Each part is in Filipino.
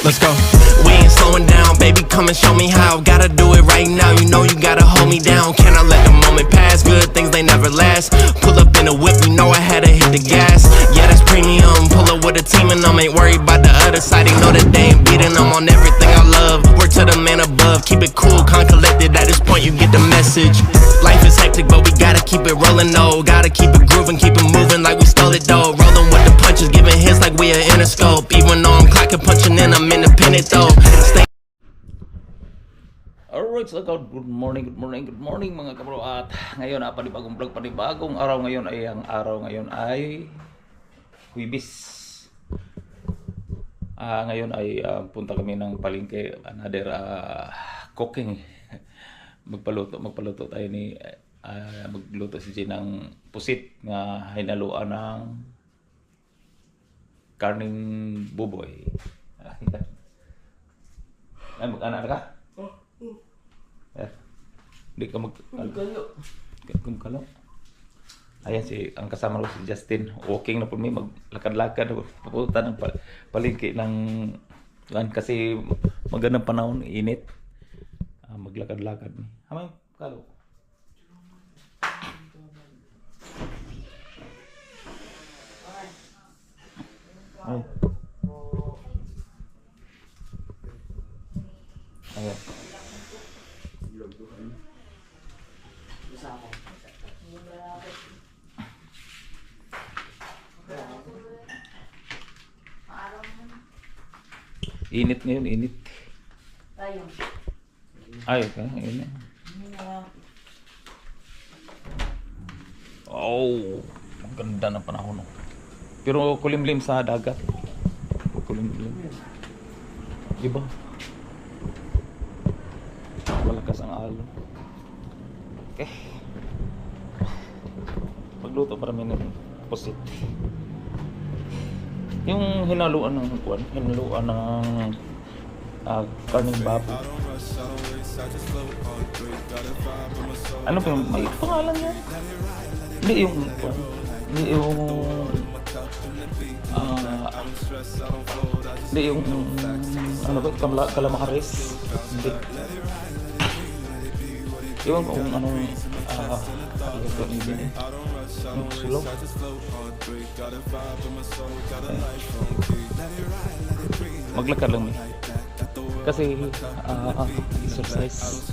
Let's go. We ain't slowing down, baby, come and show me how. Gotta do it right now, you know you gotta hold me down. Cannot let the moment pass, good things they never last. Pull up in a whip, you know I had to hit the gas. Yeah, that's premium, pull up with a team and them ain't worried about the other side. They know that they ain't beating them on everything I love. Work to the man above, keep it cool, calm, collected. At this point you get the message. Life is hectic, but we gotta keep it rolling though. Gotta keep it grooving, keep it moving like we stole it though. Rolling with the punches, giving hits like we are Interscope. Even though I'm clocking, punching in, I'm independent though. Stay. Alright, so good morning mga kabro. At ngayon panibagong vlog, panibagong araw ngayon ay ang araw ngayon ay Huwebes. Ngayon ay punta kami ng palengke, another cooking. Magpaluto tayo ni magluto si Jen ng pusit nga hinaluan ng karning buboy. Ay mag-anak ka? Hindi ka magkalo. Ayan ang kasama ko si Justin. Walking na po may maglakad-lakad. Papunta ng palengke ng kasi magandang panahon, init. Maglakad-lakad. Hamay, kalo. Ay. Ayan. Init ngayon, init. Ay, okay, ayun na. Oh, maganda ng panahon. Pero kulimlim sa dagat. Kulimlim. Diba? Malakas ang alon. Okay. Pagluto para may pusit. Yung hinaluan ng karning baboy. Ano pa yung may pangalan niya? Hindi yung ano ba, kalamahares. Hindi. Yung kung anong silo. Maglakad lang eh. Kasi exercise.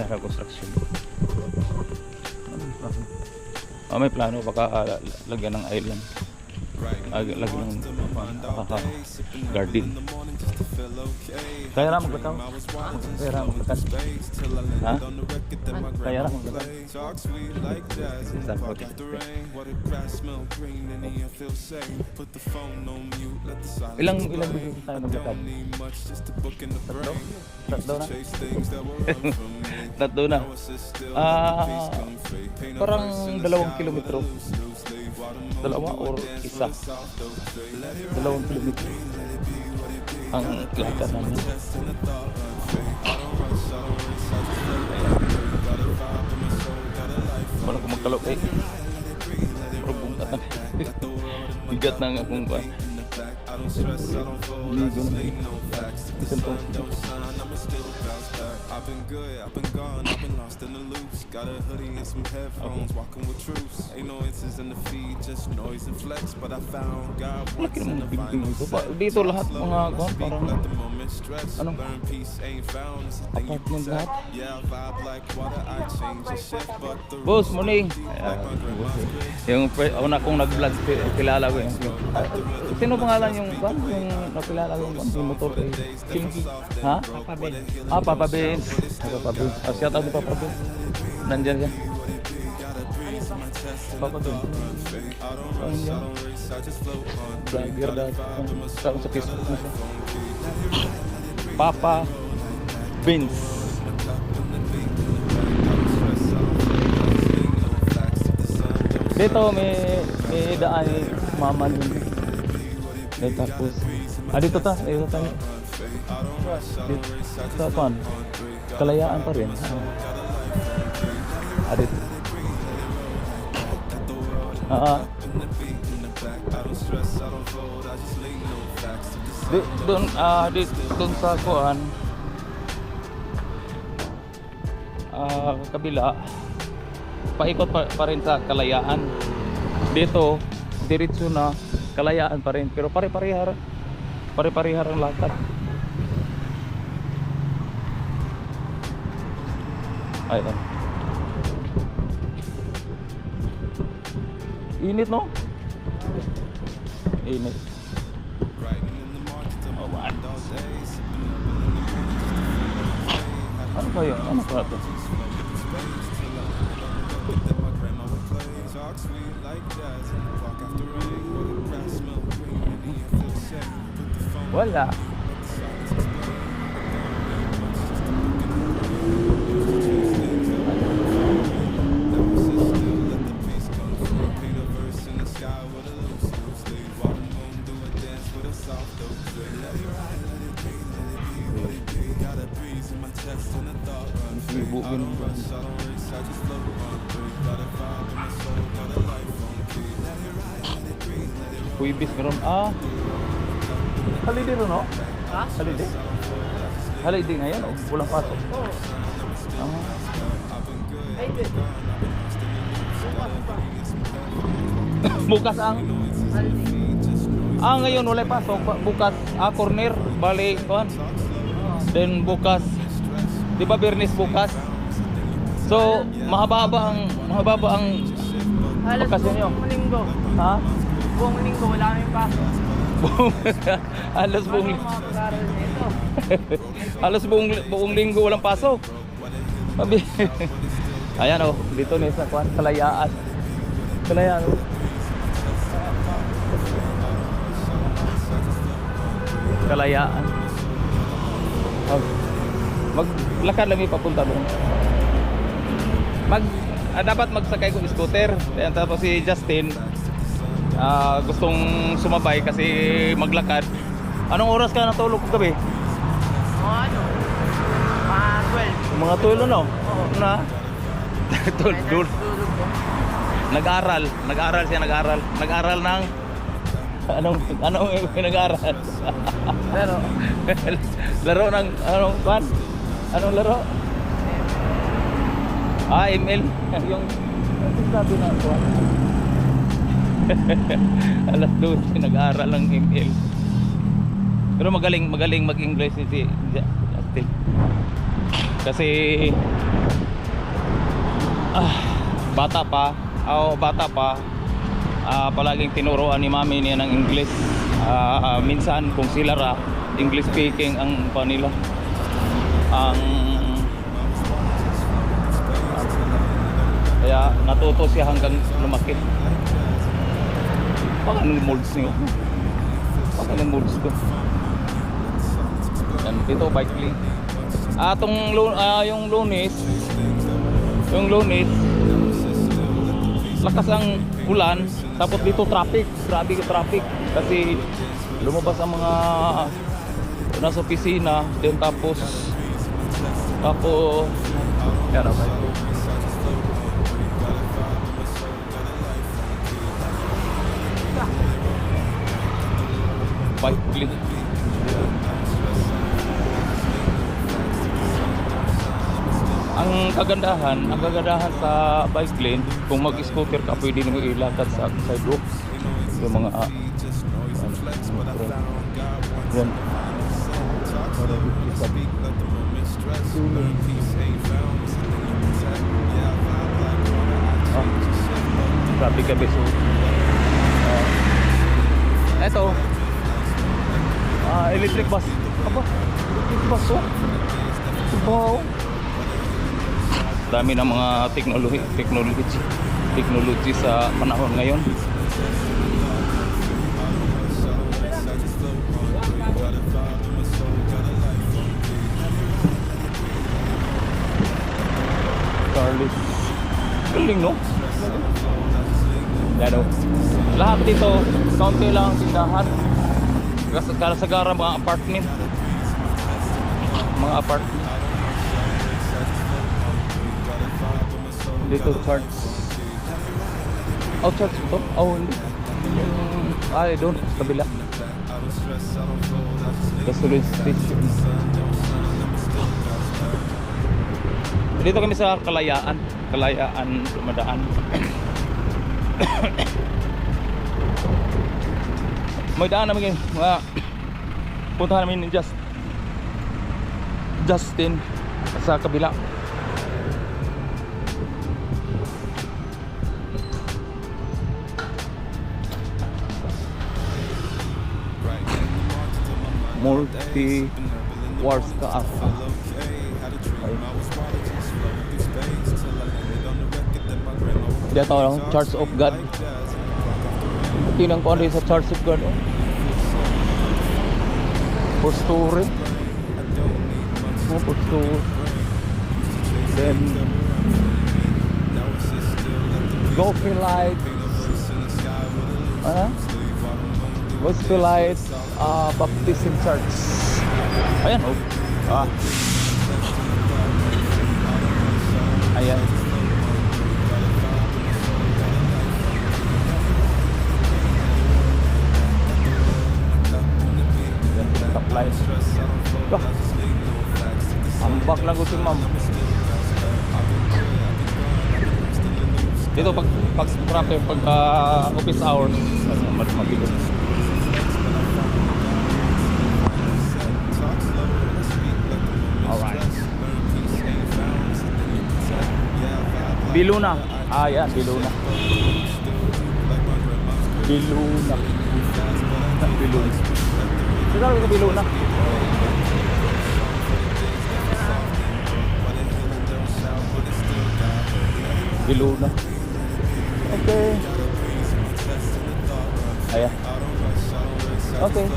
Construction. May plano baka lagyan ng island. Lagyan ng garden. Kaya na maglakaw. Ha? Kaya na maglakaw. Ilang video tayo maglakad? Tatlo na? Tatlo na. Parang 2 kilometro. Dalawa or isa? 2 kilometro ang lakad namin. Wala ko magkalok eh. Pero bungat na. Bigat na nga kung ba. Ligo na eh. Isang to. I've been good, I've been gone, I've been lost in the loops. Got a hoodie and some headphones, walking with troops. Ain't no answers in the feed, just noise and flex. But I found God once in the final set. Dito lahat mga kung parang ano? Apartment lahat. Boss, morning. Yung una kong nag-vlog, kilala ko yung sino pangalan yung nakilala ko yung motor eh? Ha? Papa Ben. Papa Ben. Shout out to Papa Ben. Nandiyan yan. Papa Ben. Nandiyan. Vlogger dahil. Sa Facebook na siya. Papa Benz. Dito may daan ni mama din. Dito tapos. Dito tayo. Dito sa pan. Kalayaan pa rin. Dito. Doon sa kuan. Kabila. Paikot pa rin sa Kalayaan. Dito diretso na Kalayaan pa rin pero pare-parehar ang lakad. Ayun. Init no? Init. Oh, man. Ano ba yun? Ano ba ito? Wala. Kuibis meron. Holiday ron, no? Ha? Holiday? Holiday ngayon, o? Walang pasok? Oo. Bukas ang? Ngayon wala pasok. Bukas, corner, balik, kuhan. Then bukas, di ba Bernis bukas? So, mahaba ang bakasyon nyo? Buong linggo. Ha? Buong linggo, wala kami pasok. Halos buong Ano mga pag-aaral nito? halos buong linggo walang pasok. Sabi. Ayan oh, dito ni sa kuan Kalayaan. Kalayaan. Kalayaan. Maglakad lang papunta doon. Dapat magsakay ko scooter. Ayan, tapos si Justin gustong sumabay kasi maglakad. Anong oras ka natulog gabi? Mga 12. Mga 12 no? Oo. Na? Tulog ko. Nag-aral siya. Nag-aral ng anong nag-aral? Pero, Laro ng anong pan? Anong laro? ML. Yung sabi na ko. Alas 12 nag-aaral ng ML. Pero magaling mag-English si Justin. Kasi bata pa palaging tinuruan ni mami niya ng English. Minsan kung sila English speaking ang panila kaya natuto siya hanggang lumaki. Anong molds niyo? Anong molds ko? Yan, dito bike lane. Yung Lunes lakas ang ulan, tapos dito traffic, grabe ka traffic kasi lumabas ang mga nasa opisina, then tapos yan na bike lane. Ang kagandahan sa bike lane, kung mag-scooter ka pwede mo ilakad sa sidewalk yung mga yan. Grabe ka beso. Eto electric bus. Electric bus oh. Wow. Dami ng mga technology sa panahon ngayon. Carlos. Galing no? Yan o. Lahat dito, kaunti lang ang tindahan. Kasagara mga apartment. Mga apartment. Dito church. Oh, church ito? Oh, hindi. Ay, doon, kabila. Gasoline station. Dito kami sa Kalayaan. Kalayaan dumadaan. May daan namin mga puntahan namin ni Justin sa kabila. Multi Wars ka ako. Dito lang, Church of God. Tinang ko ano sa Church of God. Posture. Posture. Then Gospelite. Gospelite Baptism Church. Ayan oh. Ayan. Stoplight. Ambak lang gusto ma'am. Dito pag traffic pag office hours magilo. Alright. Biluna. Yan, Biluna. Biluna. Biluna. Siguro ka Biluna. Biluna. Okay. Ayan. Okay.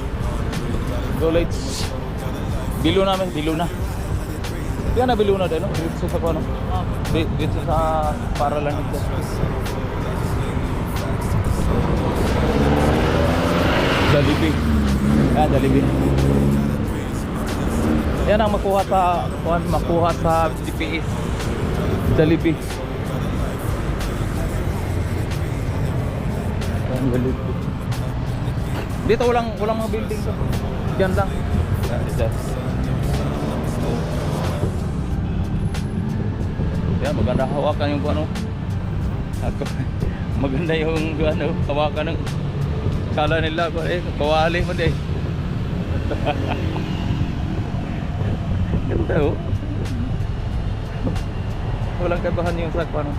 Go let's. Biluna namin, Biluna. Yan na Biluna din, no? Dito sa ano? Dito sa paralan nito. Jollibee. Yan, Jollibee. Yan ang makuha sa GPS. Jollibee. Yan, Jollibee. Dito walang mga building to. Diyan lang. Yan, yan, maganda hawakan yung ano. Maganda yung ano, hawakan ng kala nila kawali mo din. Ganda oh. Walang kabahan yung sak ano.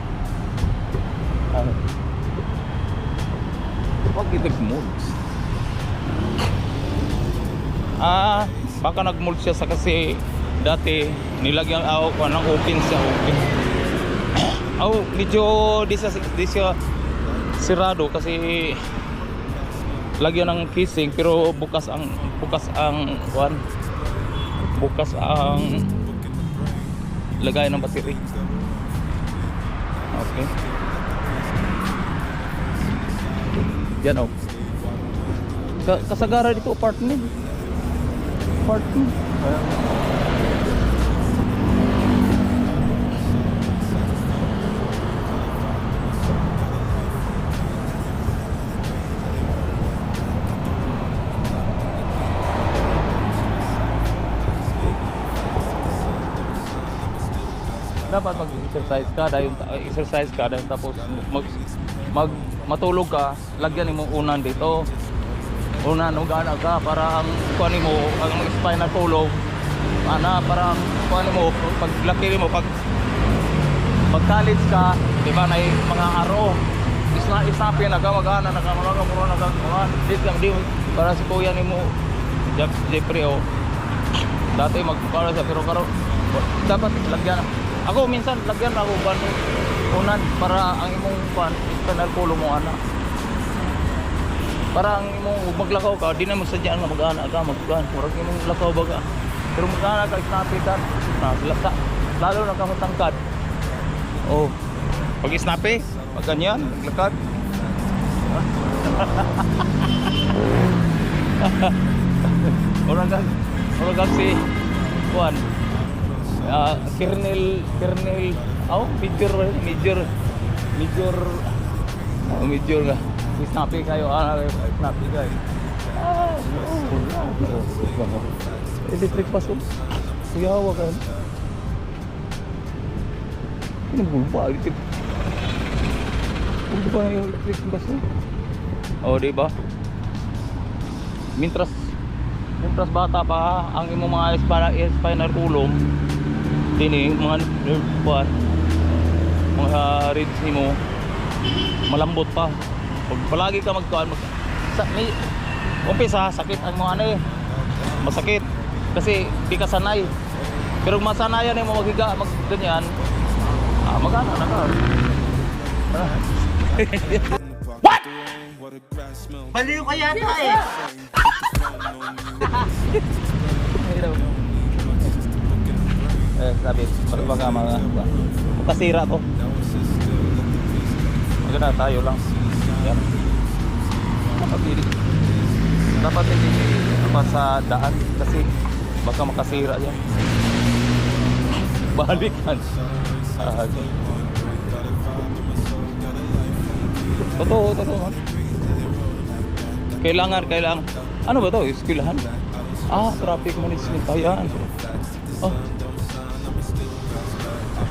Wag nag-mold. Baka nag-mold siya sa kasi dati nilagyan ako ng open siya open. Medyo di siya sirado kasi lagyan ng casing pero bukas ang lagay ng battery. Okay. Yan oh. Kasagara dito apartment. Dapat mag-exercise ka dahil tapos matulog ka, lagyan mo unan dito. Unan ugana ka para ang kuan mo ang spinal tulog. Para ang kuan mo pag laki mo pag college ka, di ba na mga aro. Isapin na ka magana dito lang di para si kuya nimo Jeffrey o dati magpara sa pero karo dapat lagyan. Ako minsan lagyan ako unan para ang imong spinal tulog mo ana. Para ang imong maglakaw ka, di na mo sadyaan nga mag-ana ka, mag-gan. Murag imong lakaw baga. Pero mag-ana ka, snappy ka, lalo na ka matangkad. Oh, pag snappy, pag ganyan, naglakad. Orang kag si Juan. Kernel, major nga. Snappy kayo, snappy kayo. Electric pa so. Kuyawa ka. Ano ba electric? Ano ba yung electric bus? Oh, di ba? Mintras bata pa ang imong mga spinal column dini mga nerve part mga ribs nimo malambot pa pag palagi ka may umpisa sakit ang mga ano masakit kasi di ka sanay pero masanayan mo maghiga ganyan magana na ka. Baliw ka yata eh. Sabi, baka mga kasira to. Maganda tayo lang. Yan. Dapat hindi pa sa daan kasi baka makasira yan. Balikan. Totoo. Kailangan. Ano ba to? Iskilahan? Traffic management. Ayan.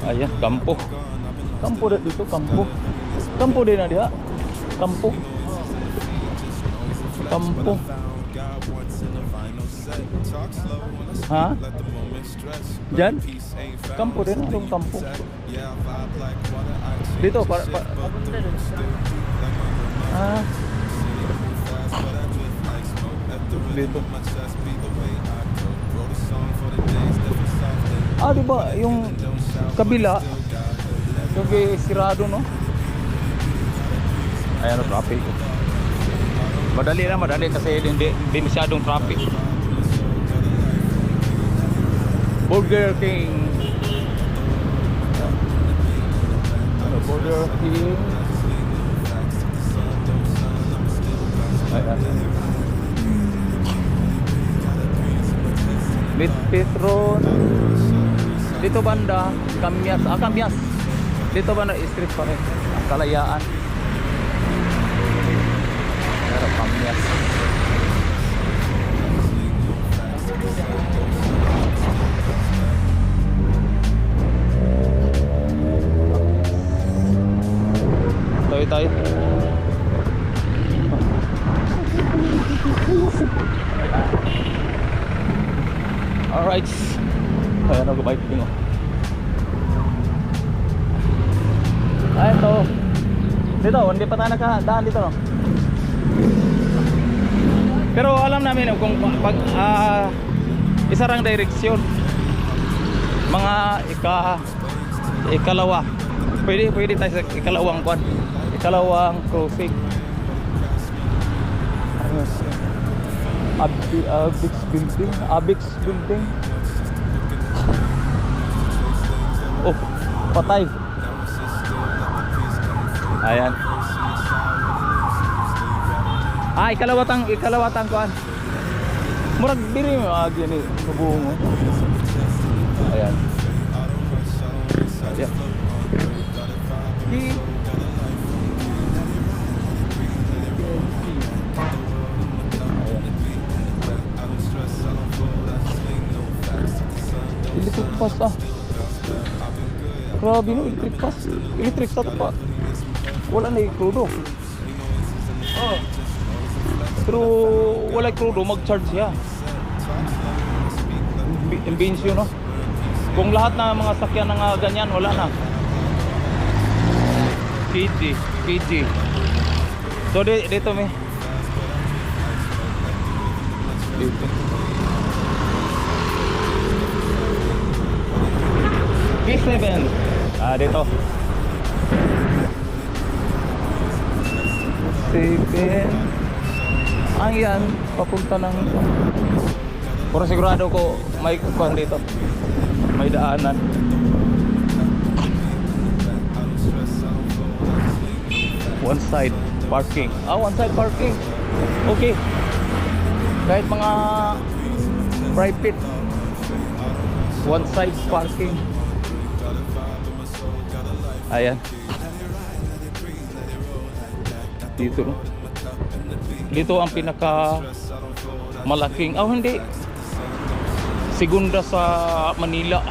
Ayan, kampo. Kampo dito, kampo. Kampo din na dia. Kampo. Ha? Diyan? Kampo din, anong kampo? Dito, dito. Di ba yung kabila yung sirado no? Ayan o, traffic. Madali kasi hindi masyadong traffic. Burger King. Burger King. Ayan. Mid Petron. Dito banda, Kamyas. Dito banda street pa rin. Kalayaan. Pero Kamyas. Tayo. Alright. Ayan ako biking o. Ito. Dito, hindi pa tayo nakadaan dito no? Pero alam namin kung pag isarang direksyon mga ikalawa pwede tayo sa ikalawang crossing. Abix building. Oh, patay. Ayan. Ikalawatang kuan. Murag diri mo gini subong. Ayan. Ayan. Electric pass grabe no, electric pass pa wala na yung crudo pero wala yung crudo mag-charge siya imbensyo no kung lahat na mga sakyan na ganyan wala na KG so dito may dito P7 dito 7 yan papunta ng pero sigurado ko may kuhan dito may daanan one side Parking. One side parking. Okay. Kahit mga private, one side parking. Ayan. Dito, no? Dito ang pinaka malaking, hindi, segunda sa Manila.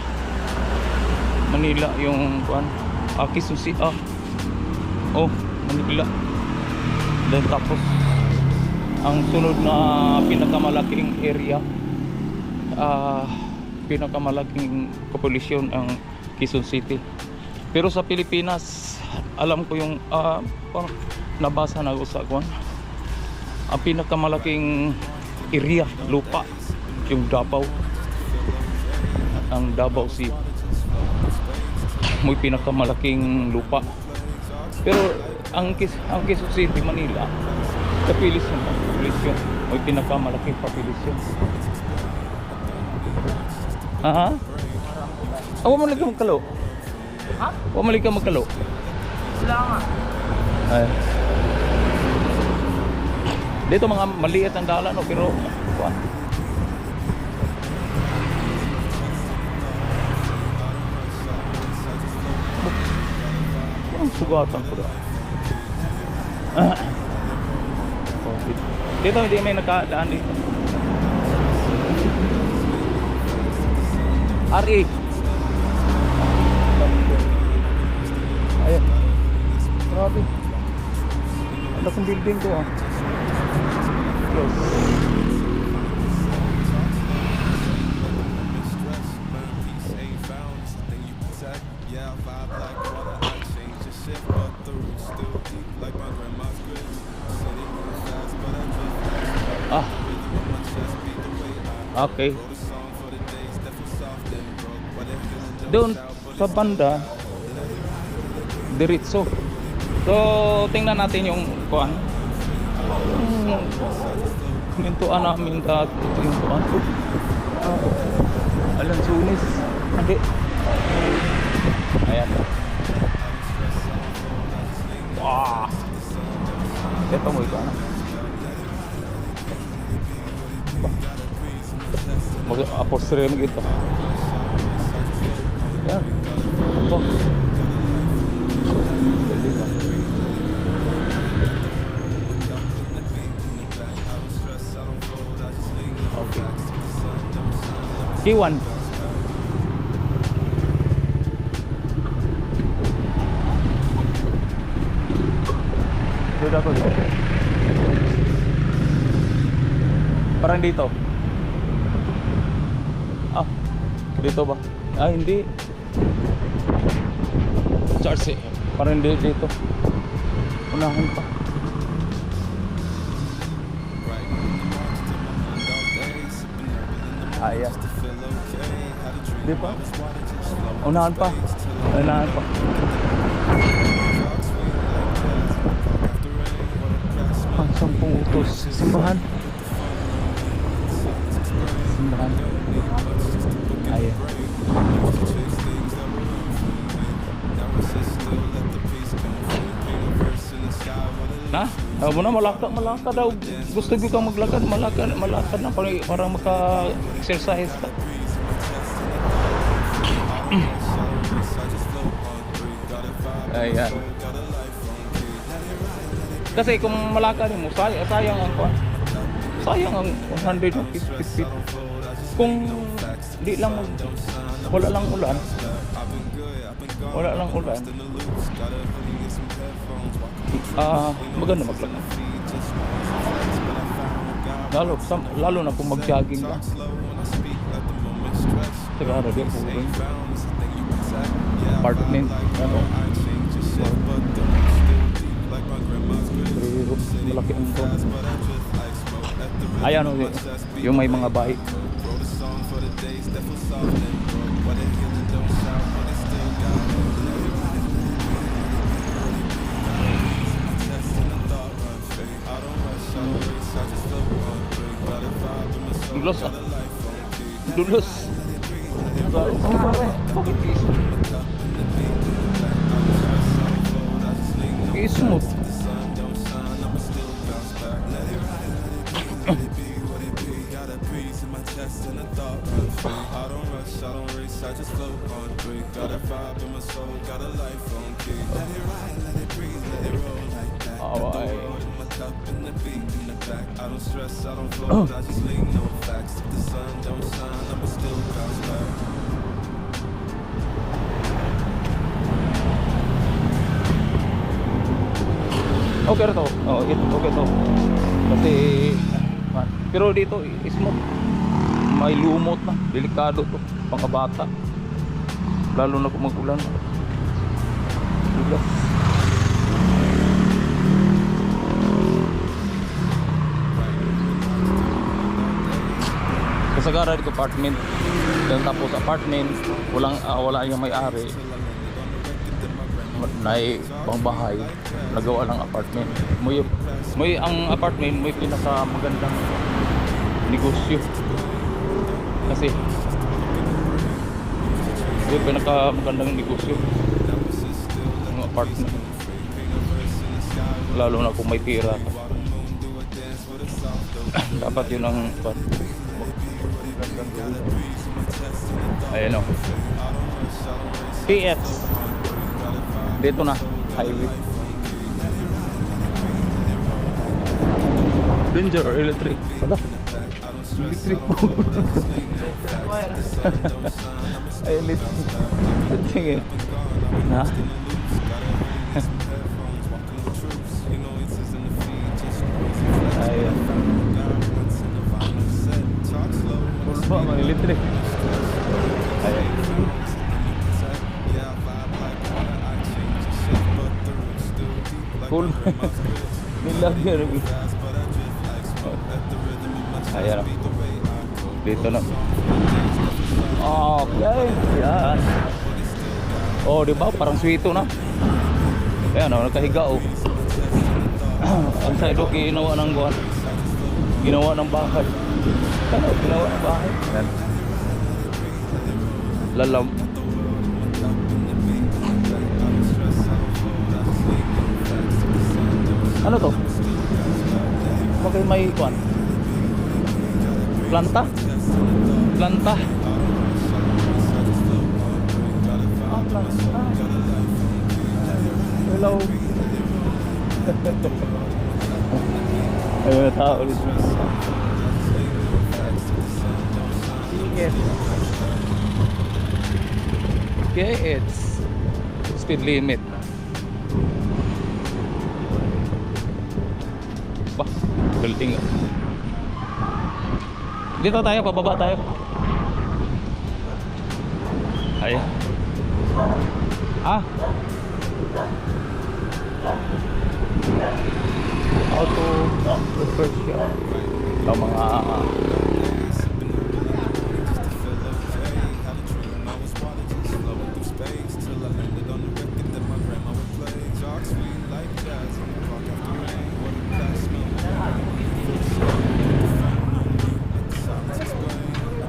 Manila yung Quezon City. Manila. Then tapos ang sunod na pinakamalaking area, pinakamalaking populasyon ang Quezon City. Pero sa Pilipinas, alam ko yung nabasa na ako sa ang pinakamalaking area, lupa, yung Davao. Ang Davao City may pinakamalaking lupa. Pero ang Quezon City, Manila, populasyon may pinakamalaking populasyon. Huwag mo lang magkalo. Huwag mo lang magkalo. Wala nga. Ay. Dito mga maliit ang dala, no, pero ang sugatan ko daw. Dito hindi may nakadaan dito. RE. Ayan. Grabe. Ang laking building ko Close. Okay. Doon sa banda diretso. So tingnan natin yung mintuan namin dati. Ito yung Alansunis. Hindi. Ayan. Ito mo ito mag-apostry mo ito. Yan. Ito. Okay. K1. Sudah ko. Parang dito. Dito ba? Hindi. Charge parang dito. Unahan pa. Ayan. Di pa? Unahan pa. Unahan pa. Ang 10 utos. Simbahan. Simbahan. Ayan. Na? Mo na malakad daw. Gusto ko kang maglakad, malakad na para maka-exercise ka. Ayan. Kasi kung malakad mo, sayang ang 150 feet. Kung di lang wala lang ulan, maganda maglakad. Lalo na kung mag-jogging ka. Sigara din po rin. Apartment, malaki ang to. Ayan yung may mga bahay. Dulos. Bakit smooth? Away. Okay na to. Oh, okay to. Kasi pero dito smooth. May lumot na, delikado to, pangabata. Lalo na kung mag-ulan. Dulas. Kasagara dito apartment. Dan tapos apartment, wala yung may-ari. Nay pangbahay, nagawa lang apartment. May ang apartment may pinaka magandang negosyo. Kasi may pinaka magandang negosyo ng apartment. Lalo na kung may pira ka. Dapat yun ang ayan o PX dito na highway danger electric wala electric po ay electric sige na ayan pulpa mga electric ayan cool nilagyan ayan dito na okay yan oh diba parang sweeto na ayan o nakahiga o ang side o ginawa ng guwan ginawa ng bahay ginawa ng bahay yan lalam ano to? Bakit may kuwan? Planta? Planta? Ah, planta. Hello. Ayun na tao ulit. Yes. Okay, it's speed limit. Building. Dito tayo, pababa tayo. Ayan. Auto repair shop. Ito mga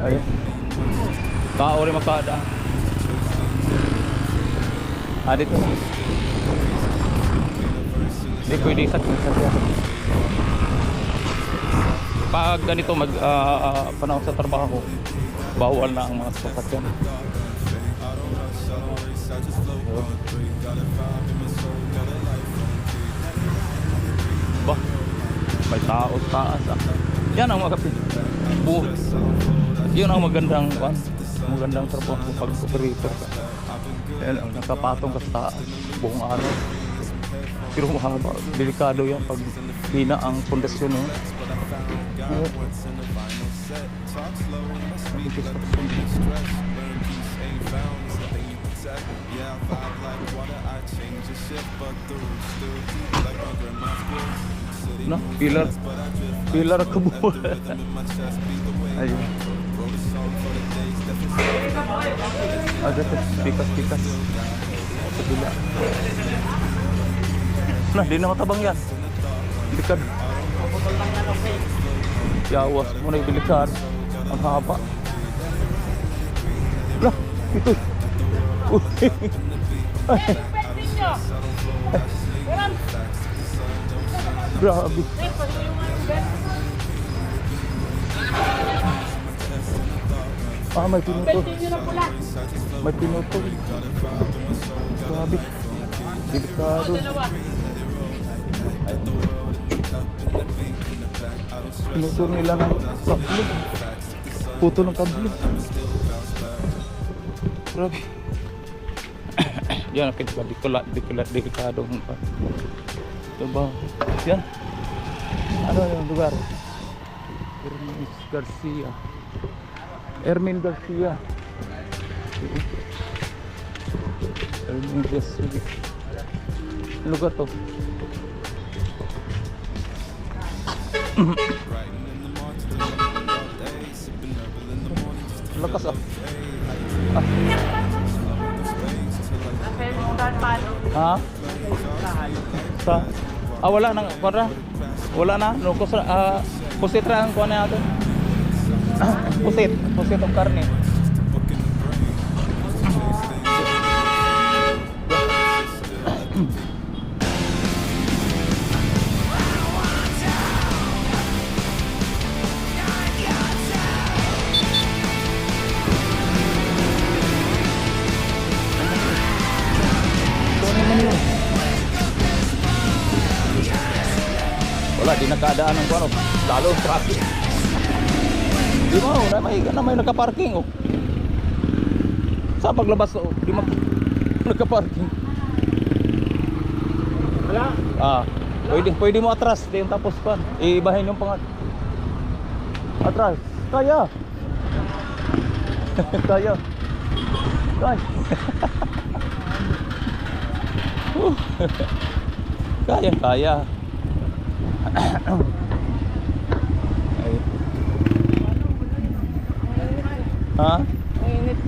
ayan. Tao rin makada. Dito. Hindi pwede sakyan. Pag ganito panahon sa trabaho, bawal na ang mga sasakyan. Bah, may tao taas Yan ang mga yun ang magandang trabaho pag operator ka. Yan ang nakapatong ka sa taas buong araw. Pero mahaba, delikado yan pag hina ang pundasyon yun. No, pilar kebun. Ayun. Ada tuh pikas. Sebila. Nah, di nama tabang yan. Dekat. Ya, awas mo na ibilikan. Ang haba. Lah, itu. Grabe. May pinutol. May pinutol. Grabe. Delikado. Pinutol nila ng kable. Puto ng kable. Grabe. Yan, delikado. Ito ba? Yan. Ano yung lugar? Ermin Garcia. Ermin Garcia. Lugar to. Lakas ah. Ha? Sa wala nang para. Wala na. No ko sa pusit ra ang kuan natin. Pusit ang karne. Wala, di nakaadaan ng kuano, lalo traffic. Di mo, may nakaparking oh. Sa paglabas oh, di mo nakaparking. Wala. Pwede mo atras, di yung tapos pan. Ibahin yung pangat. Atras. Kaya. Kaya. Kaya. Ay. Ha? Init.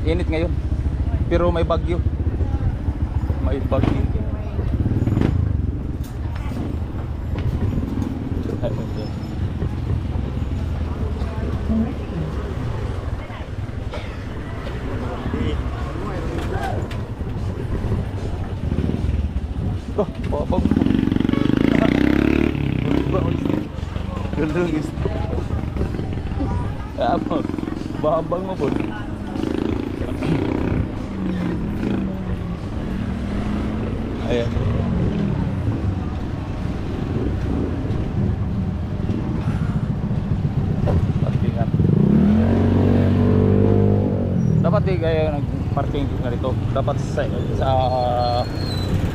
Init ngayon. Pero may bagyo. May bagyo. Oh, babang mo. Gandang is. Babang mo po. Ayan. Parkingan. Dapat di kaya nag-parking na dito. Dapat sa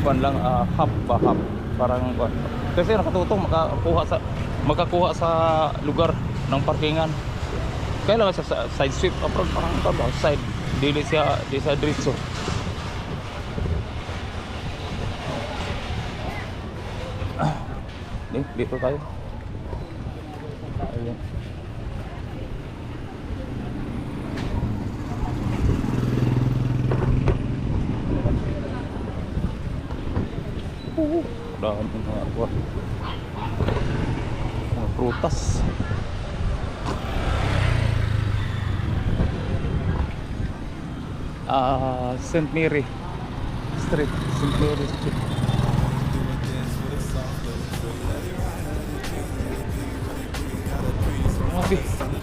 kuan lang half parang kuan. Kasi nakatutong makakuha sa lugar ng parkingan. Kailangan sa side sweep approach parang side dili sa diretso. Dito tayo. Ayun. Dami mga buah. Mga prutas. St. Mary Street. St. Mary Street.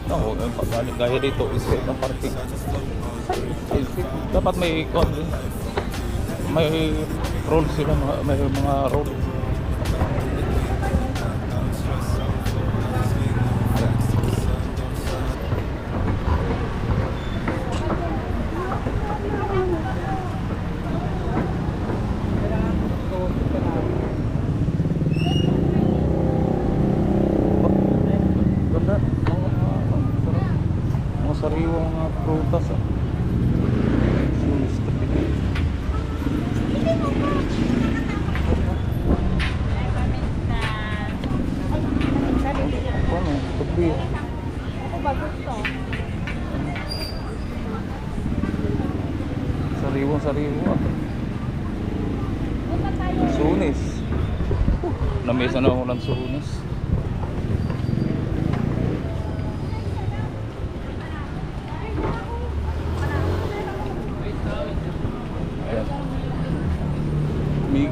No, pag gaya dito isip ng parking. Dapat may rules sila, may mga rules. Sariwang mga prutas ano? Pagbi Ako ba gusto? Sariwang Sunis. Namesa na ako ng sunis.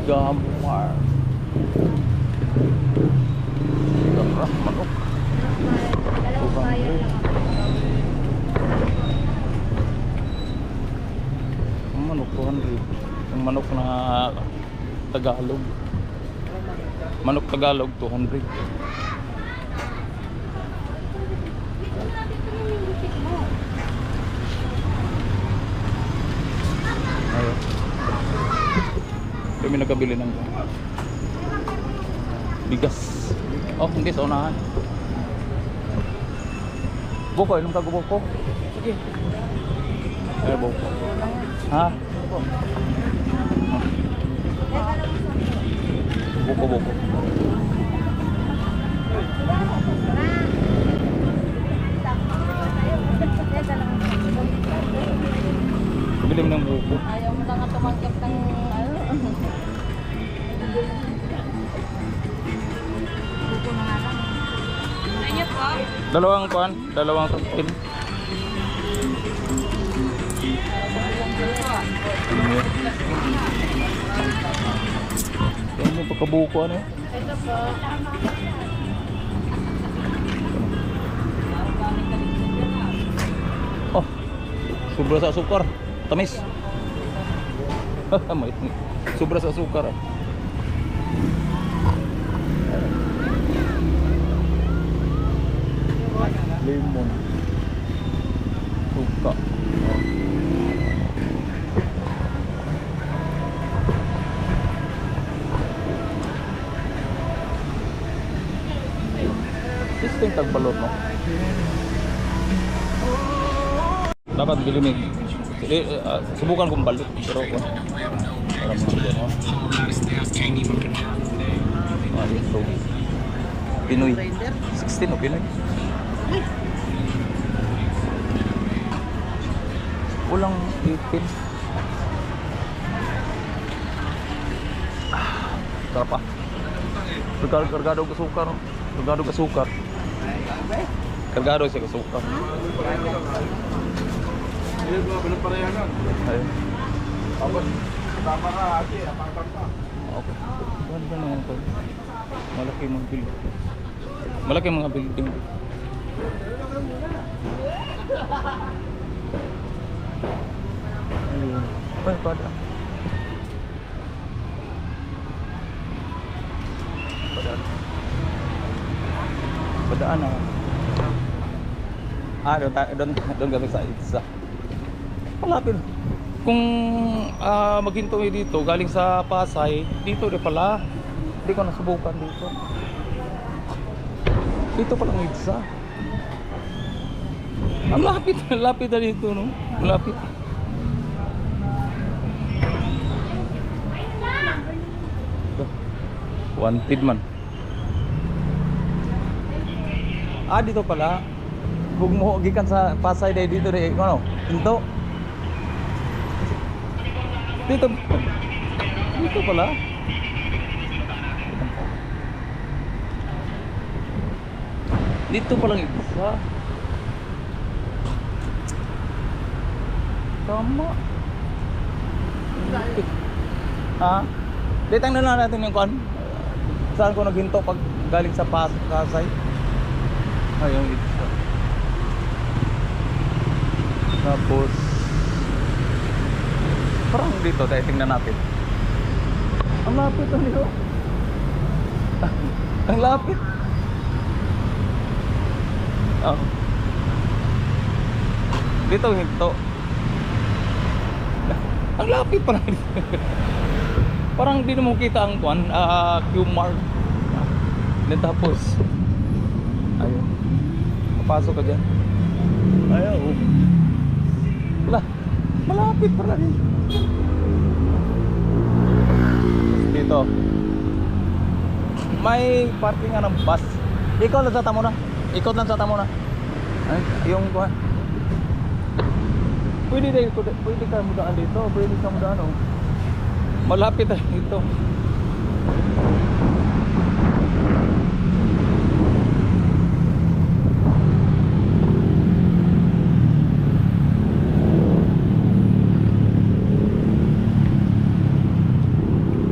Gambar Gambar manok. Dalawang bayan lang ako. manok 200. Yung manok na Tagalog. Manok Tagalog 200. Ayun. Kami nagkabili ng bigas. Oh, hindi sa unahan. Buko, inom ka buko. Sige. Ay, buko. Ha? Buko, buko. Bili mo ng buko. Ayaw mo lang tumanggap ng ano. Buko na nga lang. Ayun po. Dalawang kuan, dalawang tupin. Yan yung pagkabuko ano. Ito po. Oh, sobra sa asukar. Tamis. Sobra sa asukar. Lemon. Suka. Distinct tagbalot no. Dapat bilimig. Subukan kong balot pero para mga no. Ito. Pinoy. 16 o Pinoy. Ulang 18. Sarap pa. Kargado ka sukar. Kargado ka sukar. Kargado siya ka sukar. Ayun. Okay. Ganda naman ito. Malaki mga building. Malaki mga building. Ayun. Ay, pada. Padaan na. Doon kami sa isa. Malapit. Kung maghinto dito, galing sa Pasay, dito rin pala. Hindi ko nasubukan dito. Dito palang isa. Ang lapit na dito, no? Lapit. Wanted man. Dito pala. Kung mo gikan sa Pasay dito rin, ano? Hinto. Dito pala. Dito palang isa. Tama. Ha? Ditang na natin yung kuan. Saan ko naghinto pag galing sa Pasay? Ayun isa. Tapos parang dito, tayo tingnan natin. Ang lapit ang dito. Ang lapit. Oh. Dito hinto. Ang lapit parang. Parang di mo kita ang kuan, Q-mark. Then tapos ayun. Papasok ka dyan. Ayaw. Wala. Malapit pala rin. Dito. May parking ng bus. Ikaw lang sa tamo na. Ikot lang sa tamo na. Ay, yung kuha. Pwede ka mudaan dito. Pwede ka mudaan oh. Malapit na dito.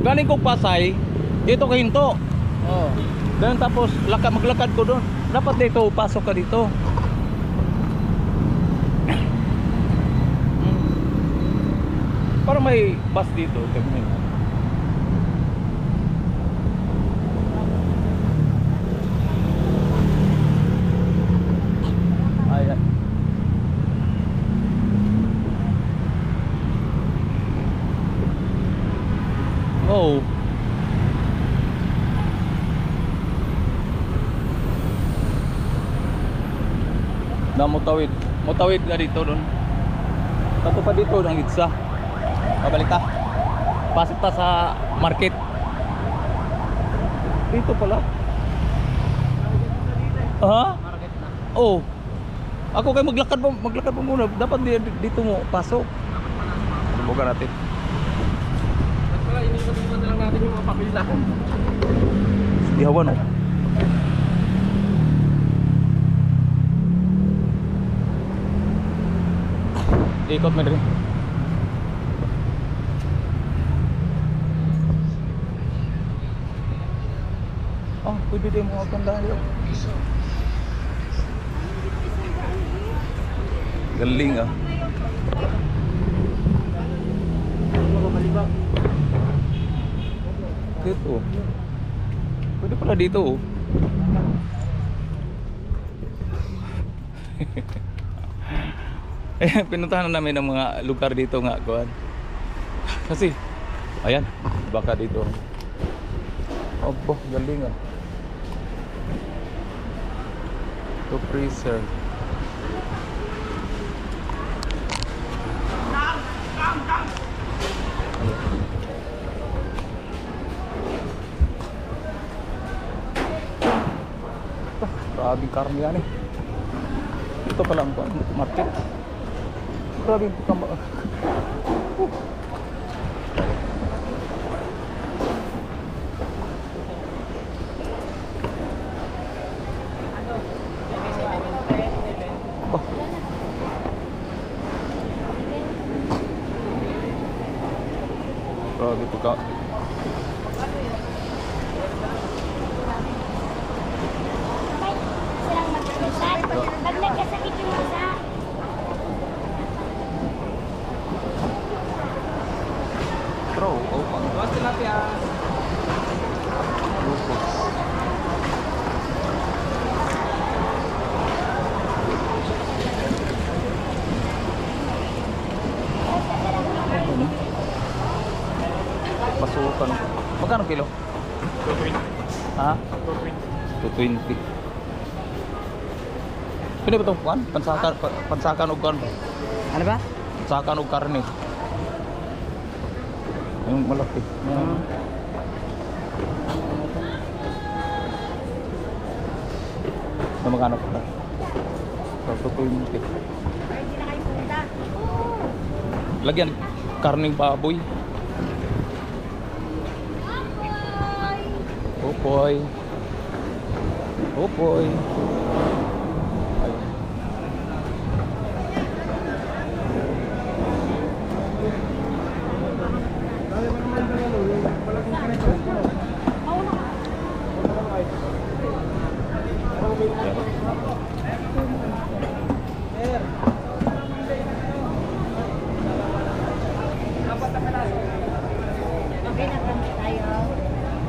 Galing ko Pasay, dito ka hinto. Oh. Then tapos maglakad ko doon. Dapat dito pasok ka dito. Parang may bus dito. Tingnan mo. Ayan. Oh. Na mutawid. Mutawid na dito doon. Tato pa dito ng itsa. Pabalik ta. Pasok ta sa market. Dito pala. Ha? Oh. Ako kay maglakad pa muna. Dapat dito mo pasok. Bukan natin. Wala, iniwan na lang natin yung mga papel natin. Dihawan oh. Ikot mo rin. Oh, pwede din mo akong dahil. Galing ah. Dito. Pwede pala dito oh. Eh, pinuntahan na namin ng mga lugar dito nga, kuan. Kasi, ayan, baka dito. Opo, galing ah. To freezer. Grabe karne yan eh. Ito pala ang market. Grabe kama. Grabe ito ka. Pag nagkasakit yung isa. Bro, open. Bawas tilapia. Pasukan. Magkano kilo? 220. Ha? 220. Pwede ba itong kuhan? Pansakan o kuhan? Ano ba? Pansakan o karne. Yung malaki. Na magkano pa? 220. Lagyan karning baboy. Opoy. Opoy.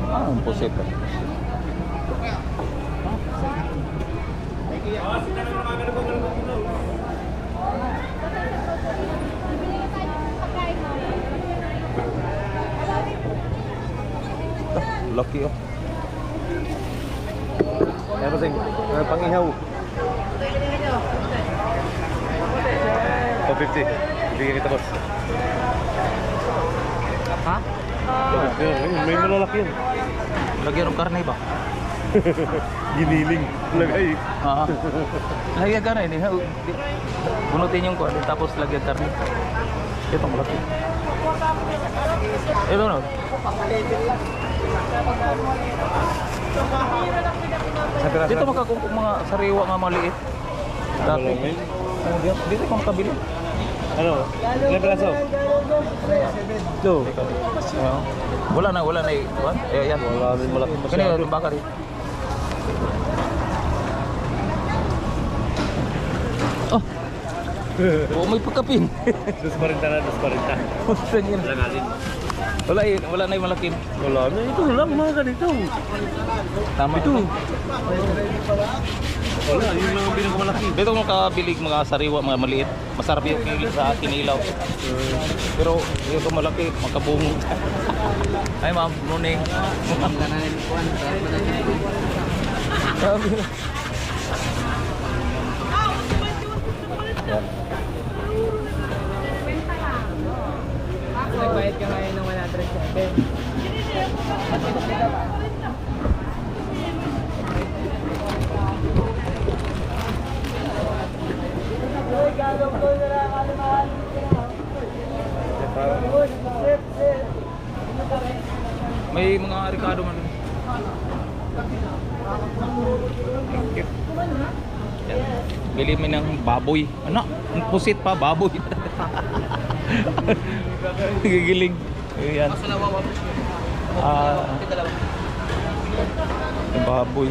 Ah, ang pusit. Lucky oh. Meron sing pang-ihaw. 250. Bigyan kita, boss. Ha? May malalaki yan. Lagyan ng karne ba? Giniling. Lagay. Oo. Lagyan karne. Bunutin yung kuwan. Tapos lagyan karne. Ito malaki. Ito no? Dito makakungkong mga sariwa nga maliit. Dati. Dito ka makabili. Ano? Ilang piraso? 2. Wala na eh. Ayan. Wala rin malaki Kani masyado. yung bakar eh. Oh. Oo, may pagkapin. 240 na, 240. Puta niya. Langalin. Wala na yung malaki. Wala na, ito lang mga ganito. Tama ito. Wala, yung mga pinakamalaki. Dito kung nakabilig mga sariwa, mga maliit. Masarap yung sa kinilaw. Pero ito malaki, makabungo. Ay ma'am, morning. Grabe na. Yan. Nagbayad ka ngayon ng 107. May mga Ricardo man. Yan. Bili mo ng baboy. Ano? Ang pusit pa, baboy. Gigiling. Ayan. Yung baboy.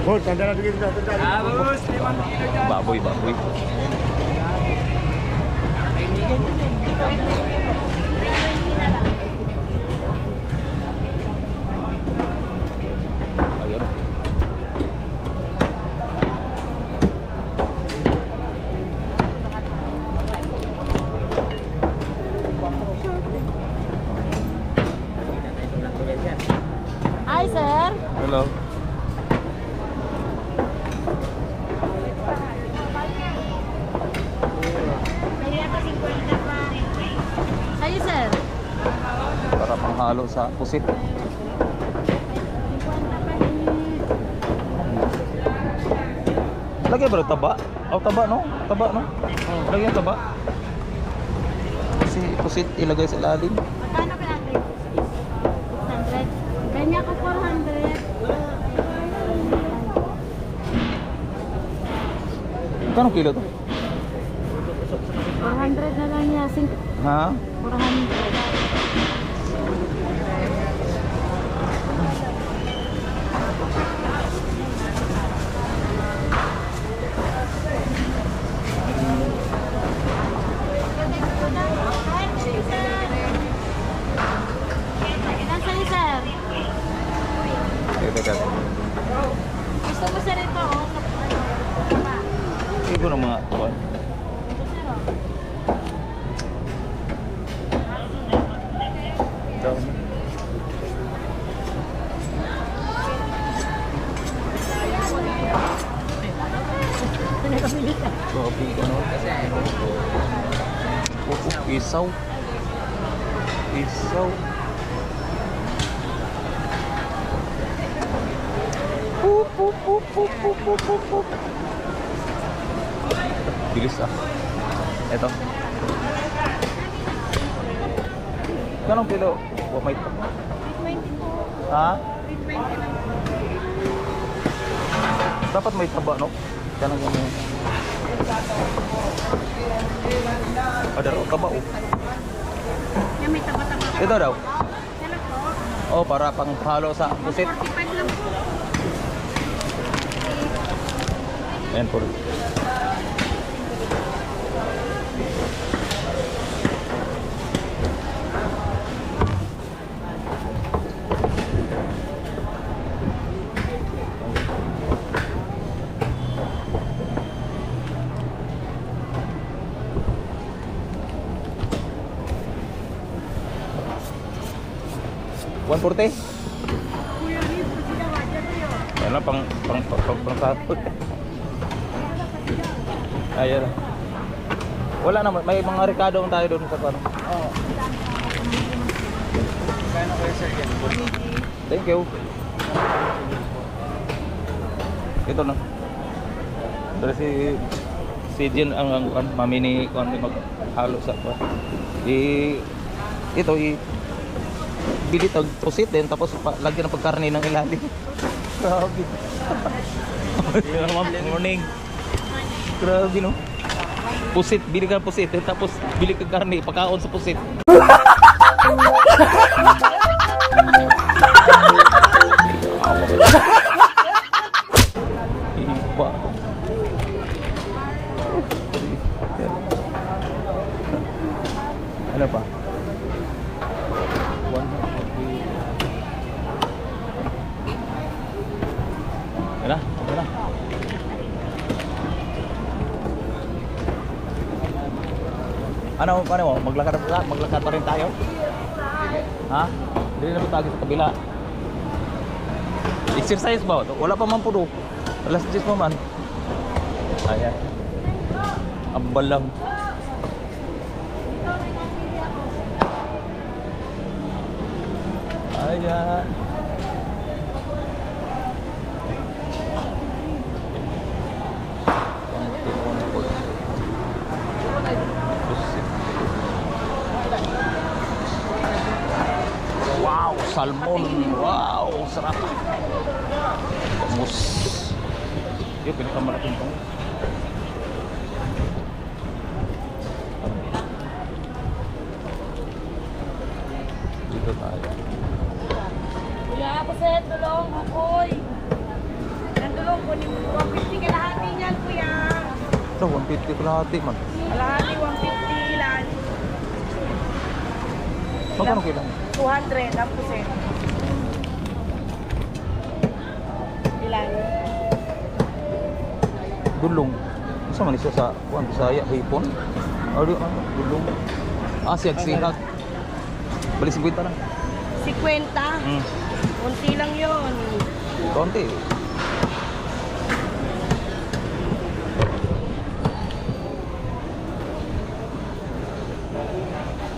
Oh, tanda natin dito. Baboy, baboy. Ayun. Hi, sir. Hello. Sa'yo, sir. Para panghalo sa pusit. Lagyan ba ng taba? Oh, taba no? Taba no? Lagyan taba. Kasi pusit ilagay sa ilalim. Magkano ka natin? 600. Ganyan ko 400. Kanong kilo to? 400 na lang niya. Ha? 400. Ilan sa'yo, sir? Teka. Gusto mo, sir, ito, oh. Ito ng mga kuwan. Down. Grabe ka no? Isaw. Isaw. Bilis ah. Eto. Kanong kilo? May... 20 po. Ha? 20 lang. Dapat may taba, no? Kanang ganyan. Ada raw taba, oh. Yan, may taba-taba. Ito daw. Sila po. Oh, para pang halo sa pusit. 45 lang po. Ayan po. $140? Yan lang, pang sapot. Ayan. Wala naman, may mga Ricardo tayo doon sa pano. Oo. Kaya na kayo sir yan. Thank you. Ito na. Dari si Jen ang mami ni kuan maghalo sa kuan. Ito bili tag pusit din tapos lagyan ng pagkarne ng ilalim. Grabe. Morning. Grabe no. Pusit, bili ka pusit tapos bili ka karne, pagkaon sa pusit. Pila pa? 150. Yan na. Ano mo? Maglakad pa rin tayo? Ha? Hindi na tayo sa kabila. Exercise ba? Wala pa man po do. Alas 10 pa man. Ayan. Ambal lang. Ayan. Wow, salmon. Wow, sarap. Kamus. Yun, pinakamalaking pang. Dito tayo. Kuya, paset, tulong, akoy. Nandulong ko ni 150 kalahati niyan, kuya. Ito, 150 kalahati man. Kalahati, 150 ilan. Magkano kailan? 200 ang puset. Ilan? Dulong. Isa man isa sa Bisaya, hipon. Dulong. Siyag-sihag. Bali 50 lang. 50? Kunti lang yun. Konti.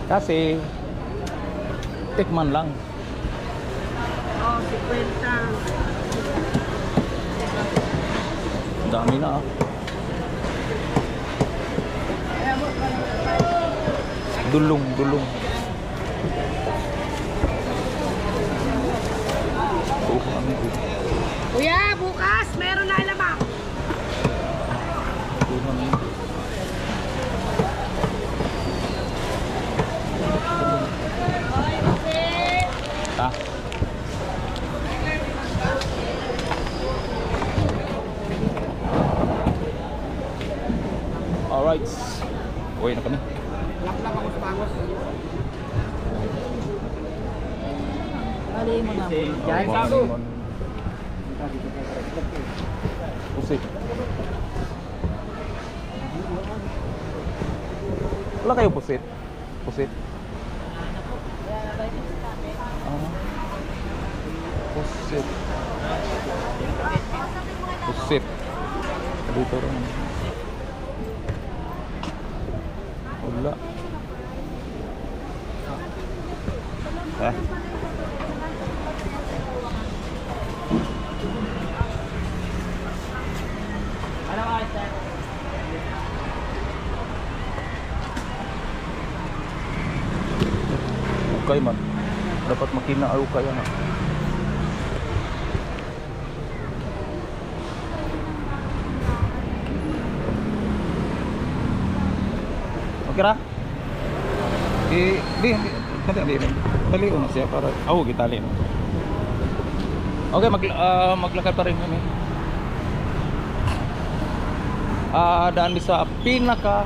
Kasi tikman lang. Oh, 50. Ang dami na Dulong. Kuya, bukas meron na lamang. Ha? Alright. Uwi na kami. Alay mo na. Yan, sabo. Pusit. Wala kayo pusit? Pusit? Pusit. Pusit. Dito rin. Wala. Ano ka, sir? Okay man. Dapat makinaaw kaya na. Okay ra? Di. Tali na siya para gitali na. Okay, maglakad pa rin kami. Daan di sa pinaka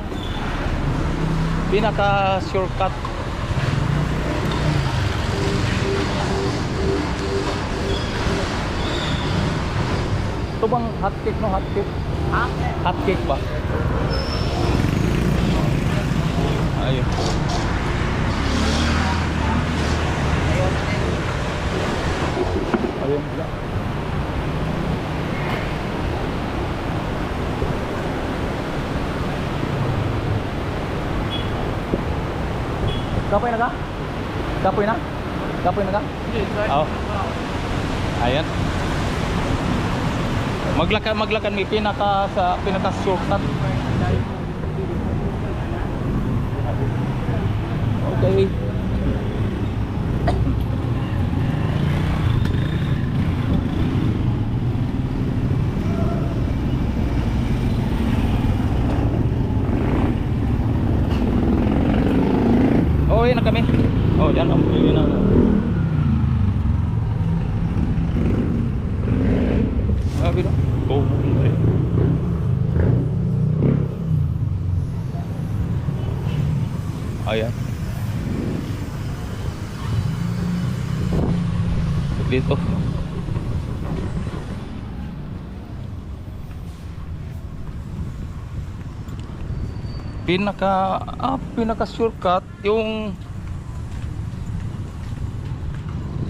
shortcut. Ito bang hot cake no? Hot cake? Ha? Hot cake ba? Ayun. Ayun pala. Kapoy na ka? Kapoy na? Kapoy na ka? Oo. Ayan. Maglakan may pinaka shortcut. Okay. Oh, yan na kami. Oh, yan na. Yun na. Sabi na. Oh, okay. Ayan. dito. Pinaka shortcut yung